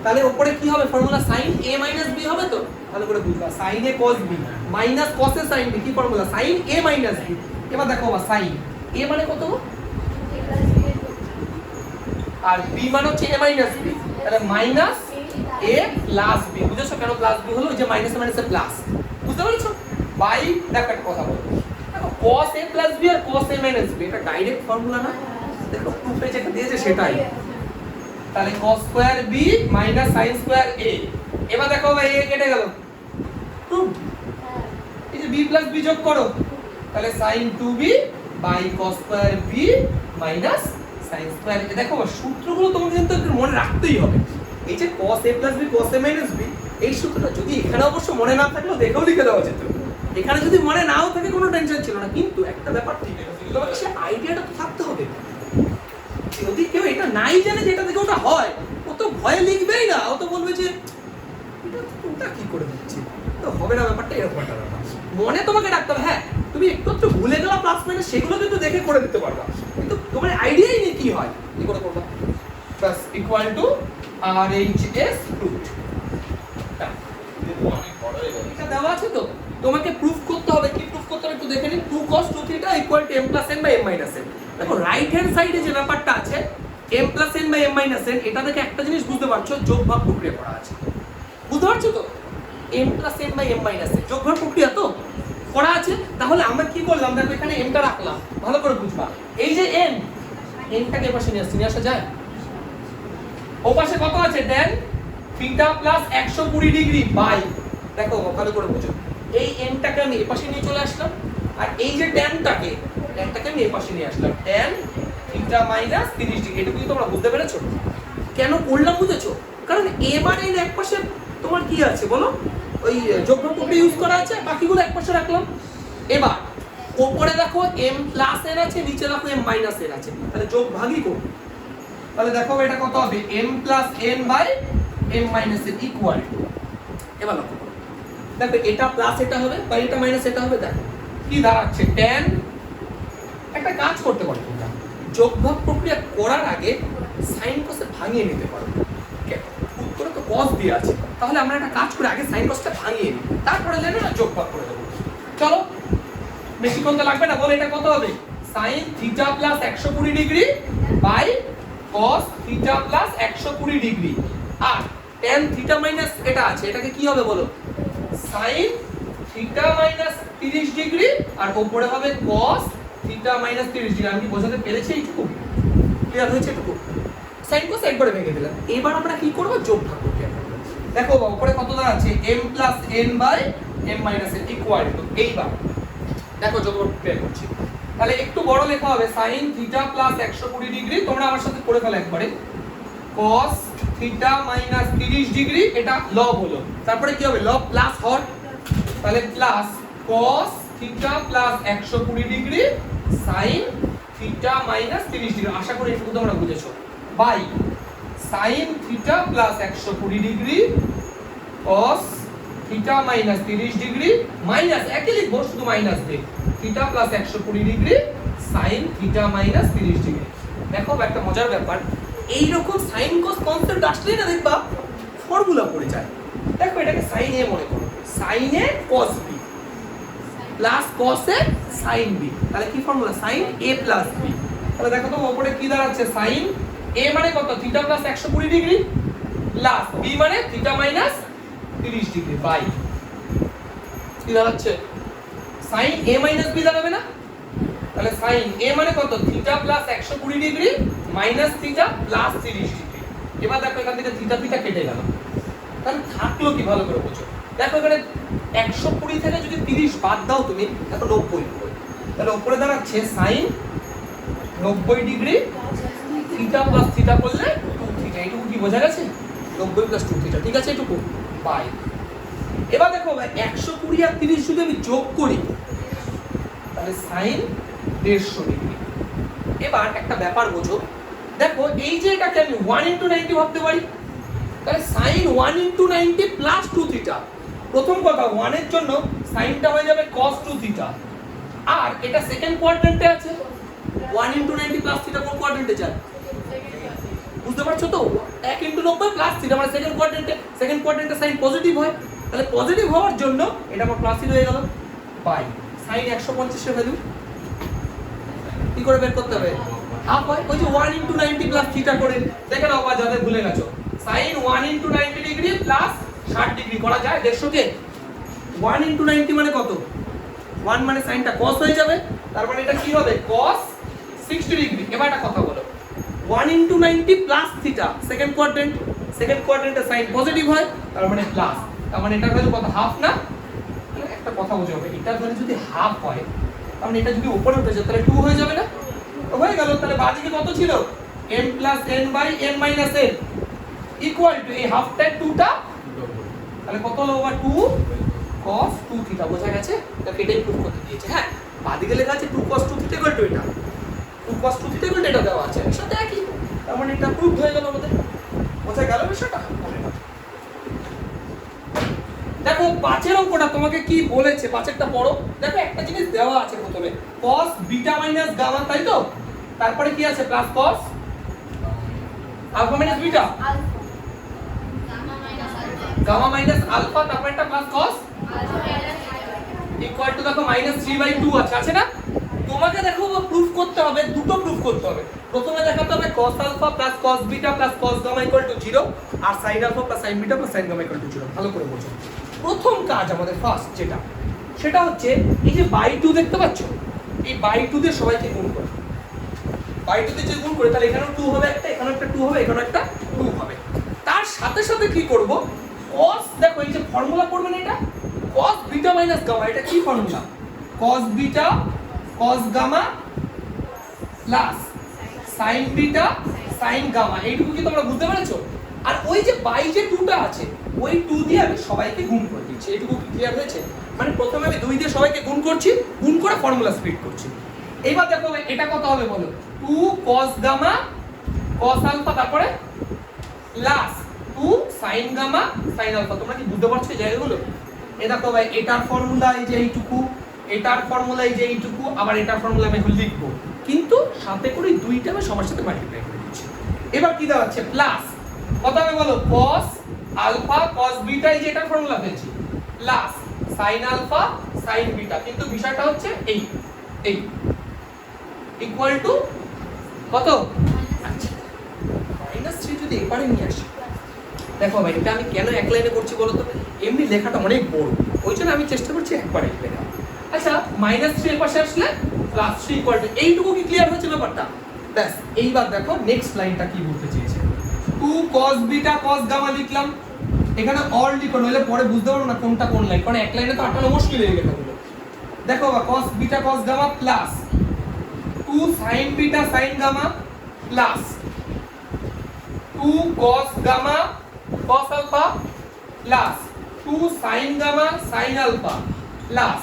তাহলে উপরে কি হবে ফর্মুলা, sin a - b হবে তো, ভালো করে বুঝবা, sin a cos b মাইনাস cos a sin b, কি ফর্মুলা sin a - b। এবার দেখো বা sin a মানে কত আর b মানে হচ্ছে a - b, তাহলে মাইনাস a প্লাস b। বুঝেছো কেন প্লাস b হলো? ওই যে মাইনাস মাইনাসে প্লাস, বুঝতে পেরেছো? বাই দেখো একটা কথা বলো, দেখো cos a + b আর cos a - b এটা ডাইরেক্ট ফর্মুলা না? দেখো প্রুফে যেটা দিয়েছে সেটাই, তাহলে cos square b - sin square a। এবার দেখো ভাই a কেটে গেল, প্রুফ। এই যে b + b যোগ করো, তাহলে sin 2b / cos square b - sin square a। দেখো সূত্রগুলো তোমাকে কিন্তু একটু মনে রাখতেই হবে। এই যে cos a + b cos a - b, এই সূত্রটা যদি এখানে অবশ্য মনে না থাকলেও দেখেও লিখে দেওয়া যেত, এখানে যদি মনে নাও থাকে কোনো টেনশন ছিল না। কিন্তু একটা ব্যাপার ঠিক আছে, তোমাকে সে আইডিয়াটা তো থাকতে হবে। যদি কেউ এটা নাই জানে যে এটা থেকে ওটা হয়, ও তো ভয়ে লিখবেই না, ও তো বলবে যে এটা ওটা কি করে দিচ্ছি, তো হবে না, ব্যাপারটা এরকম একটা ব্যাপার। মনে তোমাকে রাখতে হবে, হ্যাঁ তুমি একটু একটু ভুলে গেলা প্লাস মাইনাস, সেগুলো কিন্তু দেখে করে দিতে পারবা, কিন্তু তোমার আইডিয়াই নেই কি হয়, কি করে করবা। Plus equal to RHS root, অনেক বড় হয়ে গেল। এটা দেওয়া আছে তো, তোমাকে প্রুফ করতে হবে। কি প্রুফ করতে হবে একটু দেখে নিন, 2 cos 2 θ = m + n / m - n। দেখো রাইট হ্যান্ড সাইডে যে ব্যাপারটা আছে m + n / m - n, এটা থেকে একটা জিনিস বুঝতে পারছো, যোগ ভাগ প্রক্রিয়া করা আছে, বুঝতে পারছো তো? m + n / m - n যোগ ভাগ প্রক্রিয়া তো করা আছে। তাহলে আমরা কি করলাম, দেখো এখানে m টা রাখলাম, ভালো করে বুঝবা। এই যে n, n টাকে এপাশে নিয়ে আসা যায়, ও পাশে কত আছে tan theta plus 120 degree by, দেখো ভালো করে বুঝো, এই n টাকে আমি এই পাশে নিয়ে চলে আসলাম আর এই যে ট্যানটাকে আমি এই পাশে নিয়ে আসলাম, tan থিটা মাইনাস 30 ডিগ্রি। এটা কি তোমরা বুঝতে পেরেছো কেন করলাম? বুঝেছো? কারণ এবার এই এক পাশে তোমার কি আছে বলো, ওই যোগফল প্রক্রিয়া ইউজ করা আছে, বাকিগুলো এক পাশে রাখলাম। এবার উপরে দেখো m প্লাস n আছে, নিচে দেখো m মাইনাস n আছে, তাহলে যোগ ভাগই করব। তাহলে দেখো এটা কত হবে, m plus n by m minus n equal to, এবার লক্ষ্য করো দেখো এটা প্লাস এটা হবে বা এটা মাইনাস এটা হবে, দেখো কি দাঁড়াচ্ছে tan। একটা কাজ করতে পারো তোমরা, যোগভাগ প্রক্রিয়া করার আগে সাইন কসে ভাঙিয়ে নিতে পারো। উত্তরে তো cos দিয়ে আছে, তাহলে আমরা একটা কাজ করে আগে সাইন কসটা ভাঙিয়ে নিই, তারপরে জানো না যোগভাগ করে দেবো। চলো বেশিক্ষণ তো লাগবে না, বলো এটা কত হবে, sin theta plus 120 degree by cos theta plus 120 degree, আর tan থিটা মাইনাস এটা আছে, এটাকে কি হবে বলো, sin থিটা মাইনাস 30 ডিগ্রি, আর উপরে হবে cos থিটা মাইনাস 30 ডিগ্রি। আমি কি বোঝাতে পেরেছি? এইটুকু ক্লিয়ার হয়েছে? এটুকু সাইন কোস একবারে ভেঙে দিলাম। এবার আমরা কি করব, যোগভাগ প্রক্রিয়া করব। দেখো উপরে কত দাঁড়াচ্ছে, m plus n by m minus n equal to, এইবার দেখো যোগভাগ প্রক্রিয়া করছি, তাহলে একটু বড় লেখা হবে sin থিটা প্লাস 120 ডিগ্রি, তোমরা আমার সাথে করে ফেলো একবারে, cos থিটা মাইনাস 30 ডিগ্রি, এটা লব হলো, তারপরে কি হবে, লব প্লাস হট, তাহলে plus cos theta plus 120 degree sin theta minus 30 degree, আশা করি এটুকু তোমরা বুঝেছো, by sin theta plus 120 degree cos theta minus 30 degree minus একই লিখবো, শুধু মাইনাস দিয়ে theta plus 120 degree sin theta minus 30 degree. দেখো একটা মজার ব্যাপার, এই রকম sin cos কনসেপ্ট আসলেই না দেখবা ফর্মুলা পড়ে যায়। দেখো এটাকে sin a মনে করো, sin a cos b plus cos a sin b, তাহলে কি formula, sin a plus b। তাহলে দেখো তো উপরে কি দাঁড়াচ্ছে, sin a মানে কত, theta plus 120 degree plus b মানে থিটা মাইনাস 30 ডিগ্রি বাই, কি দাঁড়াচ্ছে, sin a মাইনাস b দাঁড়াবে না, তাহলে sin a মানে কত, theta plus 120 degree minus theta plus 30 degree. এবার দেখো এখান থেকে থিটা থিটা কেটে গেল, তাহলে থাকলো কি, ভালো করে বুঝো। দেখো এখানে 120 থেকে যদি 30 বাদ দাও তুমি, দেখো 90, তাহলে উপরে দাঁড়াচ্ছে sin 90 degree theta plus theta করলে 2 থিটা, এইটুকু কি বোঝা গেছে, 90 প্লাস 2 থিটা, ঠিক আছে এইটুকু বাই। এবার দেখো 120 আর 30 যদি আমি যোগ করি, তাহলে sin 150 ডিগ্রি। এবার একটা ব্যাপার বোঝো, দেখো এই যে এটাকে আমি 1 into 90 ভাবতে পারি, তাহলে sin 1 into 90 প্লাস 2 থিটা। প্রথম কথা 1 এর জন্য সাইনটা হয়ে যাবে cos 2 থিটা, আর এটা সেকেন্ড কোয়াড্রেন্টে আছে, 1 into 90 প্লাস থিটা কোন কোয়াড্রেন্টে যায়, বুঝতে পারছো তো, 1 into 90 প্লাস থিটা মানে সেকেন্ড কোয়াড্রেন্টে সাইন পজিটিভ হয়, তাহলে পজিটিভ হওয়ার জন্য এটা আমার প্লাসই হয়ে গেল বাই sin 150 এর ভ্যালু কি করে বের করতে হবে, হাফ হয়, ওই যে 1 into 90 প্লাস থিটা করে দেখে নাও, বা যাদের ভুলে গেছো, sin 1 into 90 degree plus 60 degree করা যায় 150 কে, 1 into 90 মানে কত, 1 মানে সাইনটা cos হয়ে যাবে, তার মানে এটা কি হবে cos 60 ডিগ্রি। এবার একটা কথা বলো, 1 into 90 প্লাস থিটা সেকেন্ড কোয়াড্রেন্টে সাইন পজিটিভ হয়, তার মানে প্লাস, তার মানে এটার ভ্যালু কত, হাফ না। একটা কথা বুঝতে হবে, এটার ভ্যালু যদি হাফ হয়, তার মানে এটা যদি উপরে উঠে যায় তাহলে 2 হয়ে যাবে না, তো হয়ে গেল। তাহলে বাঁদিকে কত ছিল, m plus n by m minus n equal to এই হাফটা 2টা, তাহলে কত হলো, 2 cos 2 থিটা, বোঝা গেছে, তাহলে এটাই প্রুফ করতে দিয়েছে। হ্যাঁ বাঁদিকে লেখা আছে 2 cos 2 থিটা ইকুয়াল টু এটা, 2 cos 2 থিটা ইকুয়াল টু এটা দেওয়া আছে, এর সাথে একই, তার মানে এটা প্রুফ হয়ে গেল আমাদের, বোঝা গেল বিষয়টা। দেখো 5 অঙ্কটা তোমাকে কি বলেছে, 5টা পড়ো, দেখো একটা জিনিস দেওয়া আছে প্রথমে cos বিটা মাইনাস গামা, তাই তো, তারপরে কি আছে plus cos alpha minus beta, gamma minus alpha, তারপরে একটা প্লাস cos ইকুয়াল টু দেখো -3/2 আছে না। তোমাকে দেখো প্রুফ করতে হবে, দুটো প্রুফ করতে হবে। প্রথমে দেখাতে হবে cos alpha plus cos beta plus cos gamma equal to 0, আর sin alpha plus sin beta plus sin gamma equal to 0। ভালো করে বোঝো। প্রথম কাজ আমাদের ফার্স্ট যেটা, সেটা হচ্ছে এই যে বাই 2 দেখতে পাচ্ছ, এই বাই 2 দিয়ে সবাইকে গুণ করো, বাই 2 দিয়ে যে গুণ করে তাহলে এখানেও 2 হবে একটা, এখানেও একটা 2 হবে, এখানেও একটা 2 হবে। সাথে সাথে কি করব, cos, দেখো এই যে ফর্মুলা পড়বেন এটা cos বিটা মাইনাস গামা, এটা কি formula, cos beta cos gamma plus sin beta sin gamma. এইটুকু কি তোমরা বুঝতে পেরেছো? আর ওই যে বাই যে 2টা আছে ওই 2 দিয়ে আমি সবাইকে গুণ করে দিচ্ছি। এইটুকু কি ক্লিয়ার হয়েছে? মানে প্রথমে আমি 2 দিয়ে সবাইকে গুণ করছি, গুণ করে ফর্মুলা স্প্লিট করছি। এইবার দেখো এটা কত হবে বলো, 2 cos গামা cos আলফা তারপরে plus 2 sin gamma sin alpha. তোমরা কি বুঝতে পারছো এই জায়গাগুলো? এই দেখো ভাই এটার ফর্মুলা এই যে এইটুকু, এটার ফর্মুলা এই যে এইটুকু, আবার এটার ফর্মুলা আমি এখন লিখবো, কিন্তু সাথে করে দুইটা আমি সবার সাথে মাল্টিপ্লাই করে দিচ্ছি। এবার কি দেওয়া হচ্ছে, প্লাস কত হবে বলো, cos আলফা cos বিটা, এই যে এটার ফর্মুলা পেয়েছি, plus sin alpha sin beta, কিন্তু বিষয়টা হচ্ছে এই ইকুয়াল টু কত, আচ্ছা -3 যদি এবারে নিয়ে আসি, দেখো ভাই এটা আমি কেন এক লাইনে করছি বলো তো, এমনি লেখাটা অনেক বড়, ওই জন্য আমি চেষ্টা করছি একবারে লেখা। আচ্ছা -3 এর পাশে আসলে +3 ইকুয়াল টু, এইটুকু কি ক্লিয়ার হয়েছে ব্যাপারটা? ব্যাস, এইবার দেখো নেক্সট লাইনটা কি বলতে চেয়েছে, 2 cos বিটা cos গামা লিখলাম, এখানে অল লিখো নইলে পরে বুঝতে পারবো না কোনটা কোন লাইন, কারণ এক লাইনে তো আটানো মুশকিল হয়ে গেল। দেখো cos beta cos gamma plus 2 sin beta sin gamma plus 2 cos gamma cos alpha plus 2 sin gamma sin alpha plus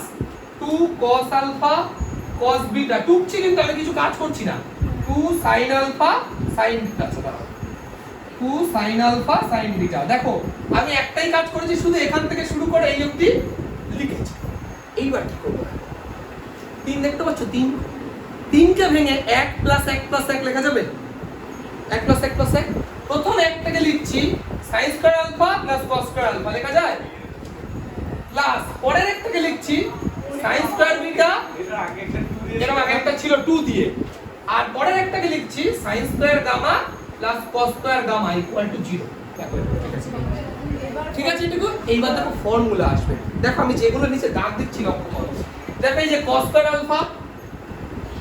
2 cos alpha cos beta, টুকছি কিন্তু আমি কিছু কাজ করছি না, 2 sin alpha sin beta, 2 sin alpha sin beta. দেখো আমি একটাই কাজ করেছি, শুধু এখান থেকে শুরু করে এই অবধি লিখেছি। এইবার কি করব, 3 দেখতে পাচ্ছ, 3 কে ভেঙে 1 + 1 + 1 লেখা যাবে, 1 + 1 + 1, প্রথম একটাকে লিখছি sin square alpha plus cos square alpha লেখা যায়, প্লাস পরের একটাকে লিখছি sin স্কয়ার বিটা, এর আগে একটা ছিল 2 দিয়ে, আর পরের একটাকে লিখছি sin square gamma plus cos square gamma equal to 0। দেখো ঠিক আছে এটুকু। এইবার দেখো ফর্মুলা আসবে, দেখো আমি যেগুলো নিচে দাগ দিচ্ছি লক্ষ্য করো, দেখো এই যে cos square alpha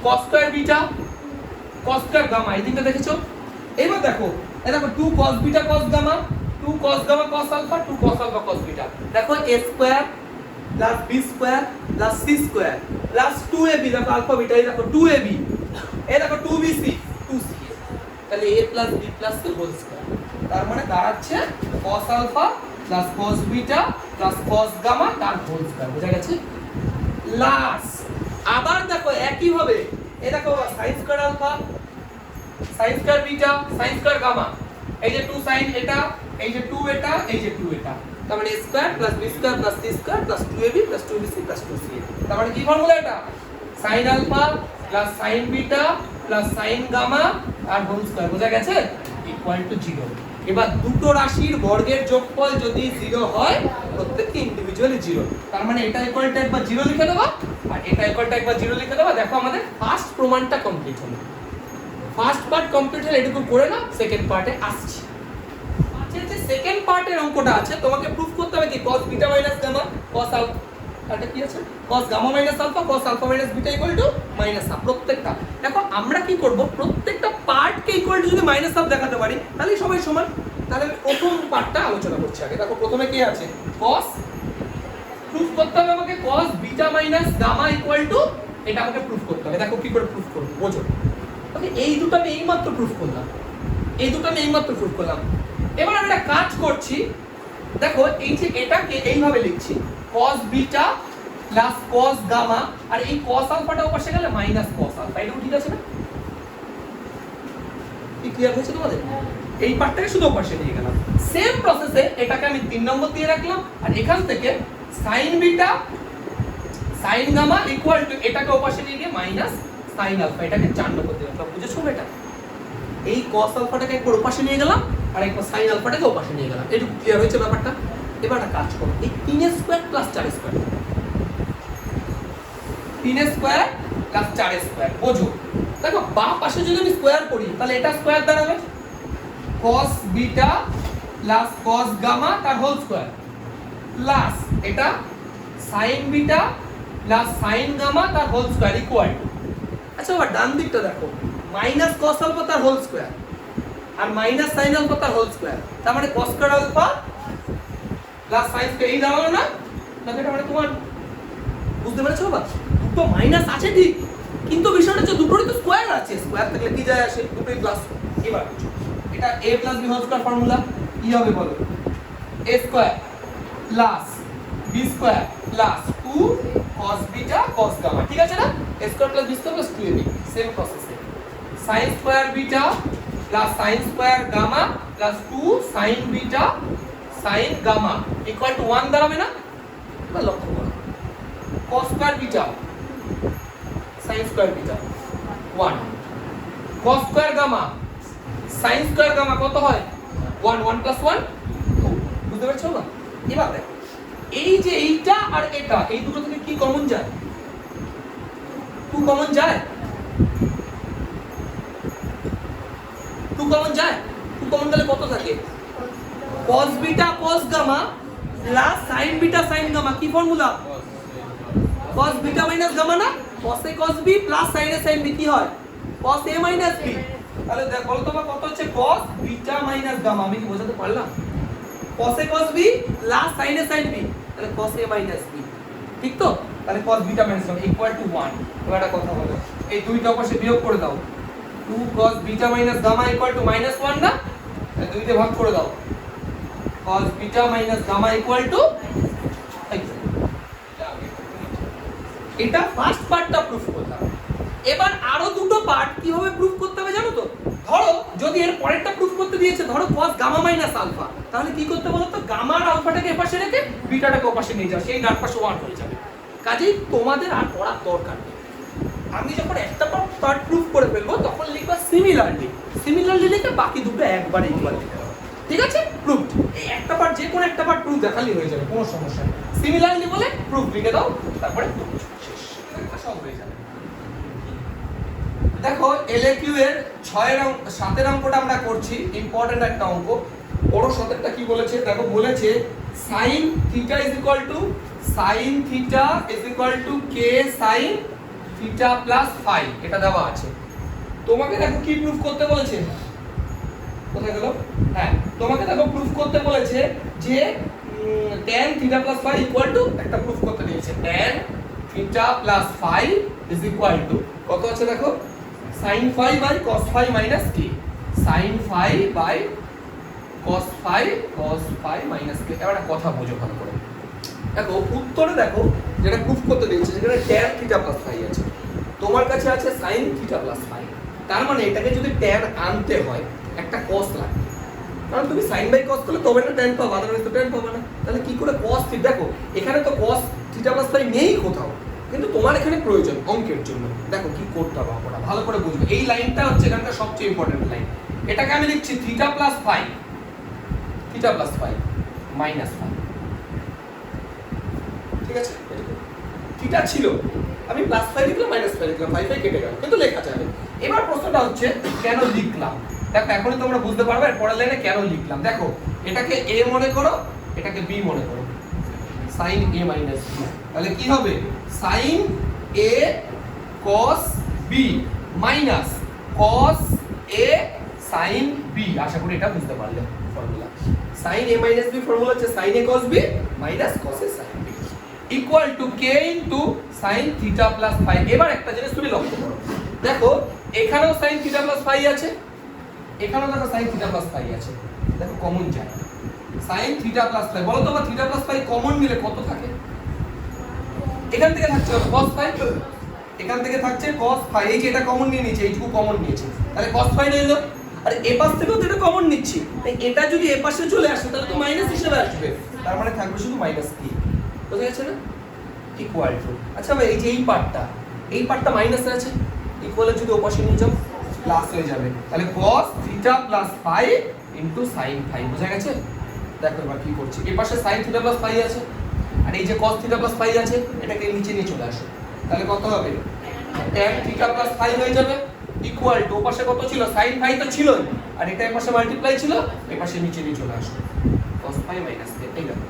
cos square beta cos square gamma, এই তিনটা দেখেছো। এবার দেখো এই দেখো 2 cos beta cos gamma, 2 cos gamma cos alpha, 2 cos alpha cos beta, দেখো a square plus b square plus c square plus 2ab, দেখো আলফা বিটা, এই দেখো 2ab, এই দেখো 2bc 2c, তাহলে a plus b plus c whole square, তার মানে দাঁড়াচ্ছে cos alpha plus cos beta plus cos gamma তার হোল স্কয়ার। বুঝা গেছে? প্লাস আবার দেখো একই ভাবে এই দেখো sin square alpha sin square beta sin square gamma, এই যে 2 sin এটা, এই যে 2 এটা, এই যে 2 এটা, তার মানে a square plus b square plus c square plus 2ab plus 2bc plus 2ca, তার মানে কি ফর্মুলা এটা, sin alpha plus sin beta plus sin gamma আর হোল স্কয়ার। বুঝা গেছে? Equal to 0। এবার দুটো রাশির বর্গের যোগফল যদি 0 হয়, প্রত্যেকটি ইন্ডিভিজুয়ালি 0, তার মানে এটা ইকুয়াল টু একবার 0 লিখে দেবা আর এটা ইকুয়াল টু একবার 0 লিখে দেবা। দেখো আমাদের ফার্স্ট প্রমাণটা কমপ্লিট হলো। ফার্স্ট পার্ট কমপ্লিট হলে এটুকু করে নাও, সেকেন্ড পার্টে আসছি। আচ্ছা যে সেকেন্ড পার্টের অঙ্কটা আছে, তোমাকে প্রুফ করতে হবে কি, cos beta minus gamma cos alpha, এটা কি আছে, cos gamma minus alpha cos alpha minus beta equal to minus half. প্রত্যেকটা দেখো আমরা কি করব, প্রত্যেকটা পার্টকে ইকুয়াল টু যদি মাইনাস হাফ দেখাতে পারি তাহলে সবাই সমান। তাহলে আমি প্রথম পার্টটা আলোচনা করছি আগে। দেখো প্রথমে কি আছে, cos, প্রুফ করতে হবে আমাকে cos beta minus gamma equal to, এটা আমাকে প্রুফ করতে হবে। দেখো কি করে প্রুফ করব, বোঝো। ওকে, এই দুটো আমি এইমাত্র প্রুফ করলাম, এই দুটো আমি এইমাত্র প্রুফ করলাম। এবার আমি একটা কাজ করছি, দেখো এই যে এটাকে এইভাবে লিখছি cos beta plus cos gamma, আর এই cos আলফাটা ওপাশে গেলে মাইনাস cos আলফা, এটা ঠিক আছে না? কি ক্লিয়ার হয়েছে তোমাদের? এই পার্টটাকে শুধু ওপাশে নিয়ে গেলাম। সেম প্রসেসে এটাকে আমি 3 নম্বর দিয়ে রাখলাম, আর এখান থেকে sin beta sin gamma equal to, এটাকে ওপাশে নিয়ে গিয়ে মাইনাস sin আলফা, এটাকে 4 নম্বর দিয়ে রাখলাম। বুঝেছো এটা? এই cos আলফাটাকে একবার ওপাশে নিয়ে গেলাম আর একবার sin আলফাটাকে ওপাশে নিয়ে গেলাম। একটু ক্লিয়ার হয়েছে ব্যাপারটা? এবার একটা কাজ করো, এই 3 square plus 4 square, 3 square plus 4 square, বোঝো। দেখো বাম পাশে যদি আমি স্কয়ার করি তাহলে এটা স্কয়ার দাঁড়াবে cos beta plus cos gamma তার হোল স্কয়ার, প্লাস এটা sin beta plus sin gamma তার হোল স্কয়ার ইকুয়াল। আচ্ছা এবার ডান দিকটা দেখো, মাইনাস cos আলফা তার হোল স্কয়ার আর মাইনাস সাইন আলফা তার হোল স্কয়ার, তার মানে cos square alpha plus sine square, এই দাঁড়ালো না? তাহলে এটা মানে তোমার, বুঝতে পেরেছো বাবা? দুটো মাইনাস আছে ঠিক, কিন্তু বিষয়টা হচ্ছে দুটোরই তো স্কয়ার আছে, স্কয়ার থাকলে কি যায় আসে, দুটোই প্লাস। এবার এটা a plus b whole square formula কি হবে বলো? a square plus b square plus 2 cos beta cos gamma, ঠিক আছে না? a square plus b square plus 2ab, same process. sin square beta plus sin square gamma plus 2 sin beta sin gamma equal to 1 দাঁড়াবে না? এবার লক্ষ্য করো, cos square beta sin square beta 1, cos square gamma sin square gamma কত হয়? 1, 1 প্লাস 1 2, বুঝতে পারছো না? এবার দেখো, এই যে এইটা আর এটা, এই দুটো থেকে কি কমন যায়? 2 কমন যায়, 2 কমন যায়, 2 কমন গেলে কত থাকে? cos beta cos gamma plus sin beta sin gamma, কি formula? cos beta minus gamma না? cos a cos b plus sin a sin b কি হয়? cos a minus b। তাহলে দেখ বলো তোমার কত হচ্ছে? cos বিটা মাইনাস গামা, আমি কি বোঝাতে পারলাম? cos a cos b plus sin a sin b, তাহলে cos a মাইনাস b, ঠিক তো? তাহলে cos beta minus gamma equal to 1। এবার একটা কথা বলো, এই দুইটা পাশে বিয়োগ করে দাও, 2 cos beta minus gamma equal to -1 না? তাহলে দুইতে ভাগ করে দাও, cos beta minus gamma equal to, এটা ফার্স্ট পার্টটা প্রুফ করলাম। এবার আরো দুটো পার্ট কিভাবে প্রুফ করতে হবে জানো তো? ধরো যদি এর পরেরটা প্রুফ করতে দিয়েছে, ধরো cos গামা মাইনাস আলফা, তাহলে কি করতে বলো তো? গামা আর আলফাটাকে এপাশে রেখে বিটাটাকে ওপাশে নিয়ে যাও, সেই ডান পাশে 1 হয়ে যাবে। কাজেই তোমাদের আর পড়ার দরকার নেই। আমি যখন একটা পার্ট প্রুফ করে ফেলবো তখন লিখবা সিমিলারলি, সিমিলারলি লিখে বাকি দুটো একবারে ইকুয়াল লিখে দাও, ঠিক আছে? প্রুফ, এই একটা পার্ট, যে কোনো একটা পার্ট প্রুফ দেখালেই হয়ে যাবে, কোনো সমস্যা নেই। সিমিলারলি বলে প্রুফ লিখে দাও, তারপরে প্রুফ শেষ, সব হয়ে যাবে। দেখো LAQ এর 7 অঙ্কটা আমরা করছি, ইম্পর্টেন্ট একটা অঙ্ক। বড় 7টা কি বলেছে দেখো, বলেছে sin theta is equal to k sin theta plus phi, এটা দেওয়া আছে। তোমাকে দেখো কি প্রুফ করতে বলেছে, কোথায় গেল? হ্যাঁ, তোমাকে দেখো প্রুফ করতে বলেছে যে tan theta plus phi equal to, একটা প্রুফ করতে দিয়েছে, tan theta plus phi is equal to কত আছে দেখো, sin phi by cos phi minus k, sin phi by cos phi minus k। এবার একটা কথা বোঝো ভালো করে, দেখো উত্তরে দেখো যেটা প্রুফ করতে দিয়েছে, যেখানে tan থিটা প্লাস ফাই আছে, তোমার কাছে আছে sin থিটা প্লাস ফাই, তার মানে এটাকে যদি tan আনতে হয় একটা cos লাগবে, কারণ তুমি sin বাই cos করলে তবে না tan পাবা, আদারওয়াইজ তো tan পাবা না। তাহলে কি করে cos থিটা, দেখো এখানে তো cos থিটা প্লাস ফাই নেই কোথাও, কিন্তু তোমার এখানে প্রয়োজন অঙ্কের জন্য। দেখো কি করতে হবে অঙ্কটা ভালো করে বুঝবে, এই লাইনটা হচ্ছে এখানকার সবচেয়ে ইম্পর্টেন্ট লাইন। এটাকে আমি লিখছি theta plus phi minus phi, ঠিক আছে? থিটা ছিল, আমি প্লাস ফাই লিখলাম, মাইনাস ফাই লিখলাম, ফাই কেটে গেল, কিন্তু লেখা যাবে। এবার প্রশ্নটা হচ্ছে কেন লিখলাম, দেখো এখনই তোমরা বুঝতে পারবে এর পরের লাইনে কেন লিখলাম। দেখো এটাকে a মনে করো, এটাকে b মনে করো, sin a minus b, তাহলে কি হবে? sin a cos b minus cos a sin b। আশা করি এটা বুঝতে পারলে formula. sin a minus b formula হচ্ছে sin a cos b minus cos a sin b equal to k into sin theta plus phi। এবার একটা জিনিস তুমি লক্ষ্য করো, দেখো এখানেও sin theta plus phi আছে, এখানেও দেখো sin theta plus phi আছে, দেখো কমন যায় sin theta plus phi। বলো তো theta plus phi কমন নিলে কত থাকে? এখান থেকে থাকছে cos phi, এখান থেকে থাকছে cos phi, এই যে এটা কমন নিয়ে নিয়েছে, এইটুকু কমন নিয়েছে, তাহলে cos phi নিয়ে এলো। আর এই পাশ থেকেও তো এটা কমন নিচ্ছি, তাই এটা যদি এই পাশে চলে আসে তাহলে তো মাইনাস হিসেবে আসবে, তার মানে থাকবে শুধু মাইনাস কি, বুঝা গেছে না? ইকুয়াল টু, আচ্ছা ভাই এই যে এই পার্টটা মাইনাসে আছে, ইকুয়ালে যদি ওই পাশে নিয়ে যাও প্লাস হয়ে যাবে, তাহলে cos theta plus phi into sin phi, বুঝা গেছে? দেখো এবার কি করছি, এই পাশে sin থিটা প্লাস ফাই আছে, আর এই যে cos থিটা প্লাস ফাই আছে, এটাকে নিচে নিয়ে চলে আসো, তাহলে কত হবে? tan থিটা প্লাস ফাই হয়ে যাবে ইকুয়াল টু, পাশে কত ছিল? sin ফাই তো ছিলই, আর এটা এই পাশে মাল্টিপ্লাই ছিল, এই পাশে নিচে নিয়ে চলে আসো, cos ফাই মাইনাস k, এই দেখো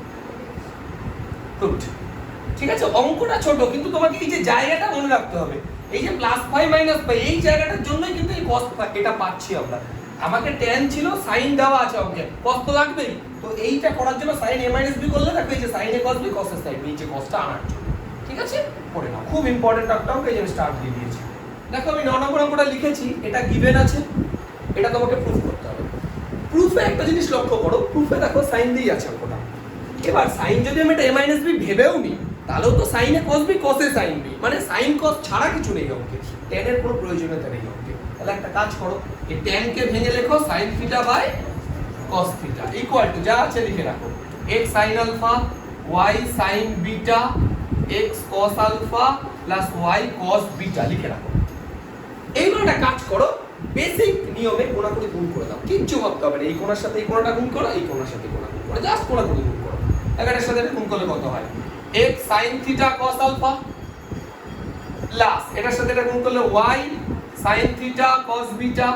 গুড। ঠিক আছে, অঙ্কটা ছোট, কিন্তু তোমাকে এই যে জায়গাটা মনে রাখতে হবে, এই যে প্লাস ফাই মাইনাস ফাই, এই জায়গাটার জন্যই কিন্তু এই cos এটা পাচ্ছি আমরা। আমাকে tan ছিল sin দেওয়া আছে ওকে cos তো লাগবেই, তো এইটা করার জন্য sin a - b করলে দেখো এই যে sin a cos b cos a sin b, এই যে cosটা আনার জন্য। ঠিক আছে, পড়ে নাও, খুব ইম্পর্টেন্ট একটা অঙ্ক, এই যে স্টার্ট দিয়ে দিয়েছি। দেখো আমি 9 নম্বর অঙ্কটা লিখেছি, এটা গিভেন আছে, এটা তোমাকে প্রুফ করতে হবে। প্রুফে একটা জিনিস লক্ষ্য করো, প্রুফে দেখো sin দিয়েই আছে অঙ্কটা। এবার sin যদি আমি এটা a - b ভেবেও নিই, তাহলেও তো sin a cos b cos a sin b, মানে sin cos ছাড়া কিছু নেই অঙ্কে, tan এর কোনো প্রয়োজনীয়তা নেই অঙ্কে। তাহলে একটা কাজ করো, এই tan কে ভেঙে লেখো sin theta by cos theta equal to যা আছে লিখে রাখো, x sin alpha y sin beta x cos alpha plus y cos beta লিখে রাখো। এইবার একটা কাজ করো, বেসিক নিয়মে কোণাকুণি গুণ করে দাও, কিচ্ছু ভাবতে হবে না। এই কোণার সাথে এই কোণাটা গুণ করো, এই কোণার সাথে কোণা গুণ করো, জাস্ট কোণাকুণি গুণ করো। এটার সাথে এটা গুণ করলে কত হয়, x sin theta cos alpha plus এটার সাথে এটা গুণ করলে y sin theta cos beta,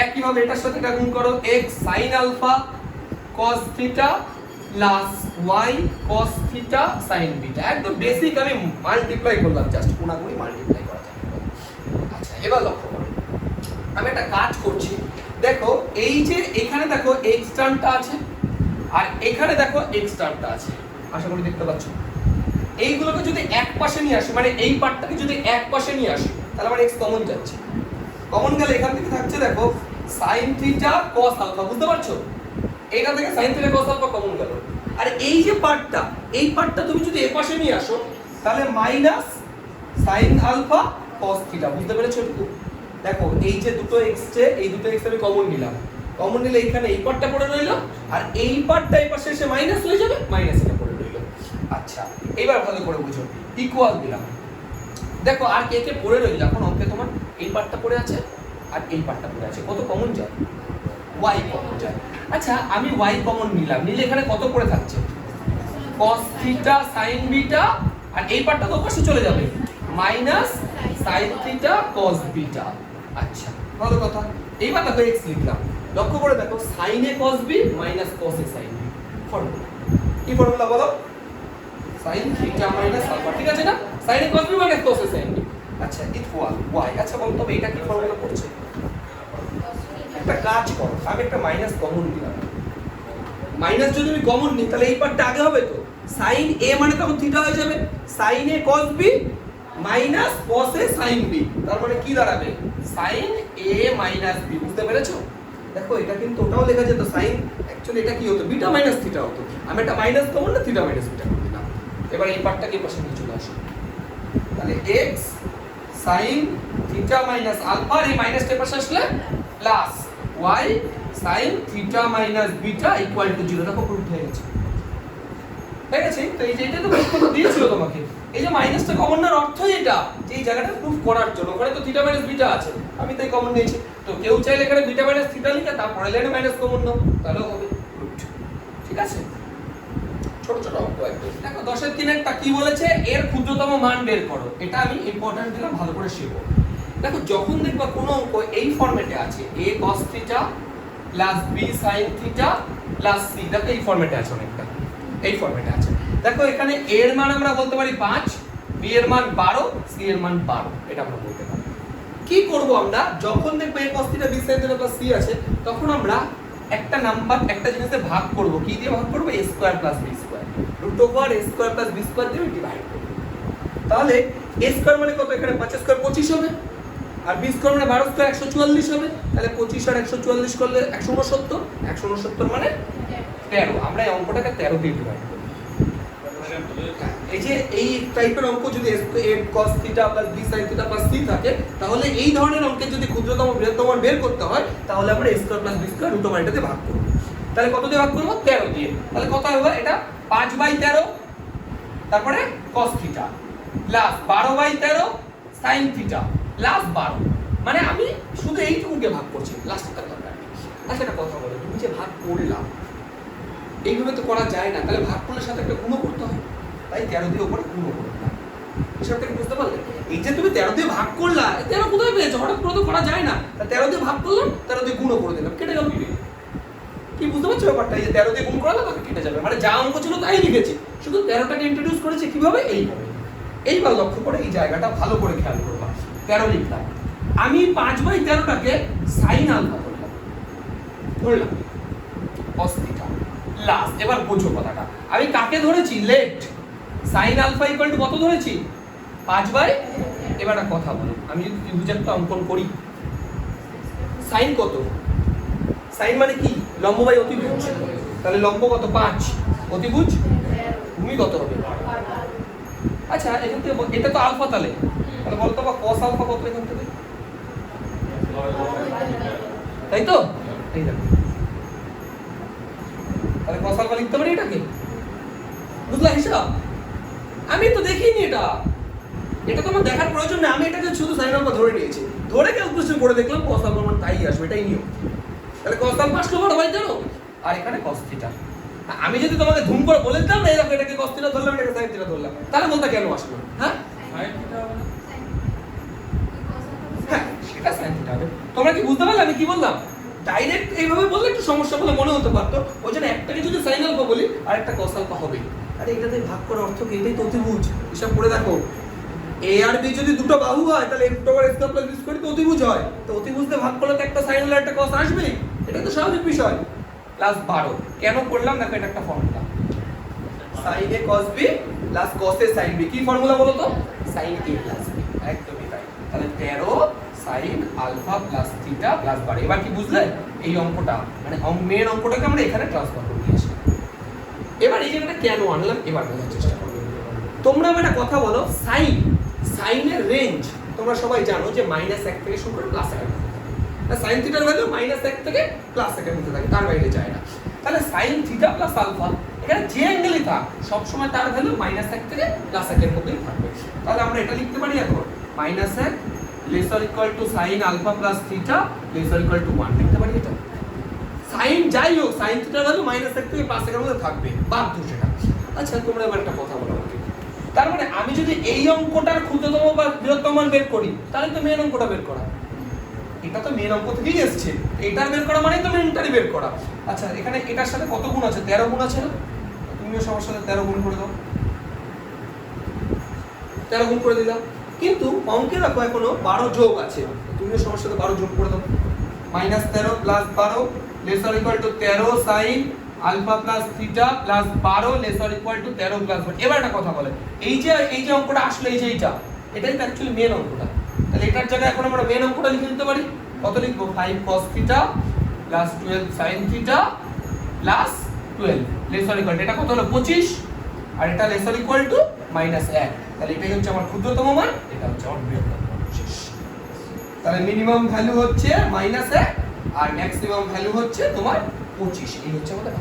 একইভাবে এটার সাথে এটা গুণ করো x sin alpha cos theta plus y cos theta sin beta. একদম বেসিক আমি মাল্টিপ্লাই করলাম, জাস্ট কোণাকুণি মাল্টিপ্লাই করা যায়। আচ্ছা এবার লক্ষ্য করো, আমি একটা কাজ করছি, দেখো এই যে এখানে দেখো x টার্মটা আছে আর এখানে দেখো x টার্মটা আছে, আশা করি দেখতে পাচ্ছ। এইগুলোকে যদি এক পাশে নিয়ে আসি, মানে এই পার্টটাকে যদি এক পাশে নিয়ে আসি, তাহলে আমার x কমন যাচ্ছে। কমন গেলে এখান থেকে থাকছে দেখো sin থিটা cos আলফা, বুঝতে পারছো? এইটা থেকে sin theta cos alpha common গেল। আর এই যে পার্টটা, এই পার্টটা তুমি যদি এই পাশে নিয়ে আসো, তাহলে minus sin alpha cos theta, বুঝতে পেরেছো? একটু দেখো এই যে দুটো x ছে, এই দুটো x আমি কমন নিলাম, কমন নিলে এখানে এই পার্টটা পড়ে রইলো আর এই পার্টটা এই পাশে এসে মাইনাস হয়ে যাবে, মাইনাস এটা পড়ে রইলো। আচ্ছা এবার ভালো করে বুঝো, ইকুয়াল দিলাম, দেখো আর কে কে পড়ে রইল এখন অঙ্কে, তোমার এই পার্টটা পড়ে আছে আর এই পার্টটা পড়ে আছে, কত কমন যায়, y কমন যায়। আচ্ছা আমি y কমন নিলাম, নিলে এখানে কত পড়ে থাকছে, cos থিটা sin বিটা, আর এই পার্টটা তো পাশে চলে যাবে, minus sin theta cos beta. আচ্ছা ভালো কথা, এইবার দেখো x লিখলাম, লক্ষ্য করে দেখো sin a cos b মাইনাস cos a sin b, formula কি ফর্মুলা বলো, sin থিটা মাইনাস আলফা, ঠিক আছে না, sin a cos b মাইনাস cos a sin b। আচ্ছা ইকুয়াল y। আচ্ছা বলো তবে এটা কি ফর্মুলা পড়ছে, একটা কাজ করো, আমি একটা মাইনাস কমন নিলাম, মাইনাস যদি আমি কমন নিই তাহলে এই পার্টটা আগে হবে তো, sin a মানে তখন থিটা হয়ে যাবে, sin a cos b মাইনাস cos a sin b, তার মানে কি দাঁড়াবে, sin a মাইনাস b, বুঝতে পেরেছো? দেখো এটা কিন্তু ওটাও লেখা যেত sin, অ্যাকচুয়ালি এটা কি হতো, বিটা মাইনাস থিটা হতো, আমি একটা মাইনাস কমন না থিটা মাইনাস বিটা করে দিলাম। এবার এই পার্টটাকে পাশে নিয়ে চলে আসো, তাহলে x sin theta minus alpha, এই মাইনাসটা পাশে আসলে plus y sin theta minus beta equal to 0, দেখো প্রুফ হয়ে গেছে। ঠিক আছে, তো এই যে এটা তো প্রুফ করে দিয়েছিল তোমাকে, এই যে মাইনাসটা কমন নেওয়ার অর্থই এটা, যে এই জায়গাটা প্রুফ করার জন্য, ওখানে তো থিটা মাইনাস বিটা আছে, আমি তাই কমন নিয়েছি। তো কেউ চাইলে এখানে বিটা মাইনাস থিটা লিখে তারপরে লাইনে মাইনাস কমন নাও, তাহলেও হবে। ঠিক আছে, ছোট ছোট অঙ্ক একদম। দেখো 10 এর 3 একটা কি বলেছে, এর ক্ষুদ্রতম মান বের করো, এটা আমি ইম্পর্টেন্ট দিলাম, ভালো করে শিখো। দেখো যখন দেখবা কোন অঙ্ক এই ফরম্যাটে আছে, a cos theta plus b sin theta plus c, দেখো এই ফরম্যাটে আছে, অনেকটা এই ফরম্যাটে আছে। দেখো এখানে a এর মান আমরা বলতে পারি 5, b এর মান 12, c এর মান 12, এটা আমরা বলতে পারি। কি করব আমরা, যখন দেখব a cos theta b sin theta plus c আছে, তখন আমরা একটা নাম্বার একটা জিনিসে ভাগ করব, কি দিয়ে ভাগ করব, a square plus b square, root over a square plus b square দিয়ে ডিভাইড করব। তাহলে a স্কয়ার মানে কত, এখানে 5 স্কয়ার 25 হবে, আর b স্কয়ার মানে 12 স্কয়ার 144 হবে, তাহলে 25 আর 144 করলে 169, 169 মানে 13, আমরা এই অঙ্কটাকে 13 দিয়ে ডিভাইড করব। এই যে এই টাইপের অঙ্ক যদি a cos theta plus b sin theta plus c থাকে, তাহলে এই ধরনের অঙ্কের যদি ক্ষুদ্রতম বৃহত্তম মান বের করতে হয়, তাহলে আমরা a square plus b square root over এটাতে ভাগ করব। তাহলে কত দিয়ে ভাগ করব, 13 দিয়ে। তাহলে কত হবে, এটা 5/13, তারপরে cos theta plus 12/13 sin theta plus 12, মানে আমি শুধু এইটুকুকে ভাগ করছি, লাস্টটা দরকার নেই। আচ্ছা একটা কথা বলো, তুমি যে ভাগ করলাম এইভাবে তো করা যায় না, তাহলে ভাগ করলে সাথে একটা গুণ করতে হয়, তাই 13 দিয়ে উপরে গুণ করলাম। বিষয়টা কি বুঝতে পারলে? এই যে তুমি 13 দিয়ে ভাগ করলা, 13 কোথায় পেয়েছো, হঠাৎ করে তো করা যায় না, তা 13 দিয়ে ভাগ করলাম, 13 দিয়ে গুণ করে দিলাম, কেটে গেল। কি বুঝতে পারছো ব্যাপারটা, এই যে 13 দিয়ে গুণ করালে তাকে কেটে যাবে, মানে যা অঙ্ক ছিল তাই লিখেছি, শুধু 13টাকে ইন্ট্রোডিউস করেছি কিভাবে, এইভাবে। এইবার লক্ষ্য করে এই জায়গাটা ভালো করে খেয়াল করবা, 13 লিখলাম, আমি 5/13টাকে sin আলফা করলাম, ধরলাম cos থিটা লাস্ট। এবার বোঝো কথাটা, আমি কাকে ধরেছি? Let sin alpha equal to কত ধরেছি? 5/। এবার একটা কথা বলো, আমি যদি ত্রিভুজ একটা অঙ্কন করি, sin কত? sin মানে কি? লম্ব বাই অতিভুজ। তাহলে লম্ব কত? 5, অতিভুজ ভূমি কত হবে? আচ্ছা এখান থেকে এটা তো আলফা, তাহলে বলতো বা cos আলফা কত এখান থেকে? তাই তো, এই দেখো তাহলে cos আলফা লিখতে পারি এটাকে, বুঝলা হিসাব? আমি তো দেখিনি এটা, এটা তো আমার দেখার প্রয়োজন নেই, আমি এটাকে শুধু sin আলফা ধরে নিয়েছি, ধরে ক্যালকুলেশন করে দেখলাম cos আলফা মানে তাই আসবে, এটাই নিয়ম। তাহলে cos আলফা আসলো বড় ভাই জানো, আর এখানে cos থিটা। আমি যদি তোমাকে ধুম করে বলে দিতাম না এরকম এটাকে cos থিটা ধরলাম, এটাকে sin থিটা ধরলাম, তাহলে বলতে কেন আসলো? হ্যাঁ সাইন থিটা হবে না? হ্যাঁ সেটা sin থিটা হবে। তোমরা কি বুঝতে পারলে আমি কি বললাম? ডাইরেক্ট এইভাবে বললে একটু সমস্যা বলে মনে হতে পারতো, ওই জন্য একটাকে যদি sin আলফা বলি আর একটা cos আলফা হবে। আরে এটাতে ভাগ করার অর্থ কি? এটাই তো অতিভুজ, হিসাব করে দেখো। a আর b যদি দুটো বাহু হয় তাহলে a √2 square plus b square তো অতিভুজ হয়, তো অতিভুজতে ভাগ করলে তো একটা sin আর একটা cos আসবেই, এটাই তো স্বাভাবিক বিষয়। প্লাস 12 কেন করলাম দেখো, এটা একটা formula, sin a cos b plus cos a sin b। কি ফর্মুলা বলো তো? sin a প্লাস b, একদমই তাই। তাহলে 13 sin alpha plus theta plus 12। এবার কি বুঝলে? এই অঙ্কটা মানে মেন অঙ্কটাকে আমরা এখানে ট্রান্সফার করে দিয়েছি। এবার এই জায়গাটা কেন আনলাম এবার বোঝার চেষ্টা করো। তোমরা আমার একটা কথা বলো, সাইনের রেঞ্জ তোমরা সবাই জানো যে -1 থেকে শুরু করে +1 না, sin থিটার ভ্যালু -1 থেকে +1 এর মধ্যে থাকে, তার বাইরে যায় না। তাহলে sin থিটা প্লাস আলফা এখানে যে অ্যাঙ্গেলই থাক সব সময় তার ভ্যালু -1 থেকে +1 এর মধ্যেই থাকবে। তাহলে আমরা এটা লিখতে পারি এখন -1 lesser equal to sin alpha plus theta lesser equal to 1 লিখতে পারি এটা। sin যাই হোক sin থিটার ভ্যালু -1 থেকে +1 এর মধ্যে থাকবে, বাধ্য সেটা। আচ্ছা তোমরা এবার একটা কথা বলো আমাকে, তার মানে আমি যদি এই অঙ্কটার ক্ষুদ্রতম বা বৃহত্তম মান বের করি তাহলে তো মেন অঙ্কটা বের করা, এটা তো মেন অঙ্ক থেকেই এসেছে, এটার বের করা মানে তো মেনটারই বের করা। আচ্ছা এখানে এটার সাথে কত গুণ আছে? 13 গুণ আছে না? তুমিও সবার সাথে 13 গুণ করে দাও, 13 গুণ করে দিলাম। কিন্তু অঙ্কে দেখো এখনো 12 যোগ আছে, তুমিও সবার সাথে 12 যোগ করে দাও। -13 plus 12 lesser equal to 13 sin alpha plus theta plus 12 lesser equal to 13 plus 1। এবার একটা কথা বলে, এই যে অঙ্কটা আসলে এই যে এটাই তো অ্যাকচুয়ালি মেন অঙ্কটা। তাহলে এটার জায়গায় এখন আমরা মেন অঙ্কটা লিখে দিতে পারি। কত লিখবো? 5 cos theta plus 12 sin theta plus 12 lesser equal to এটা কত হলো? 25, আর এটা লেসার ইকুয়াল টু -1। তাহলে এটাই হচ্ছে আমার ক্ষুদ্রতম মান, এটা হচ্ছে আমার বৃহত্তম মান। তাহলে মিনিমাম ভ্যালু হচ্ছে -1 আর ম্যাক্সিমাম ভ্যালু হচ্ছে তোমার 25। এই হচ্ছে আমাদের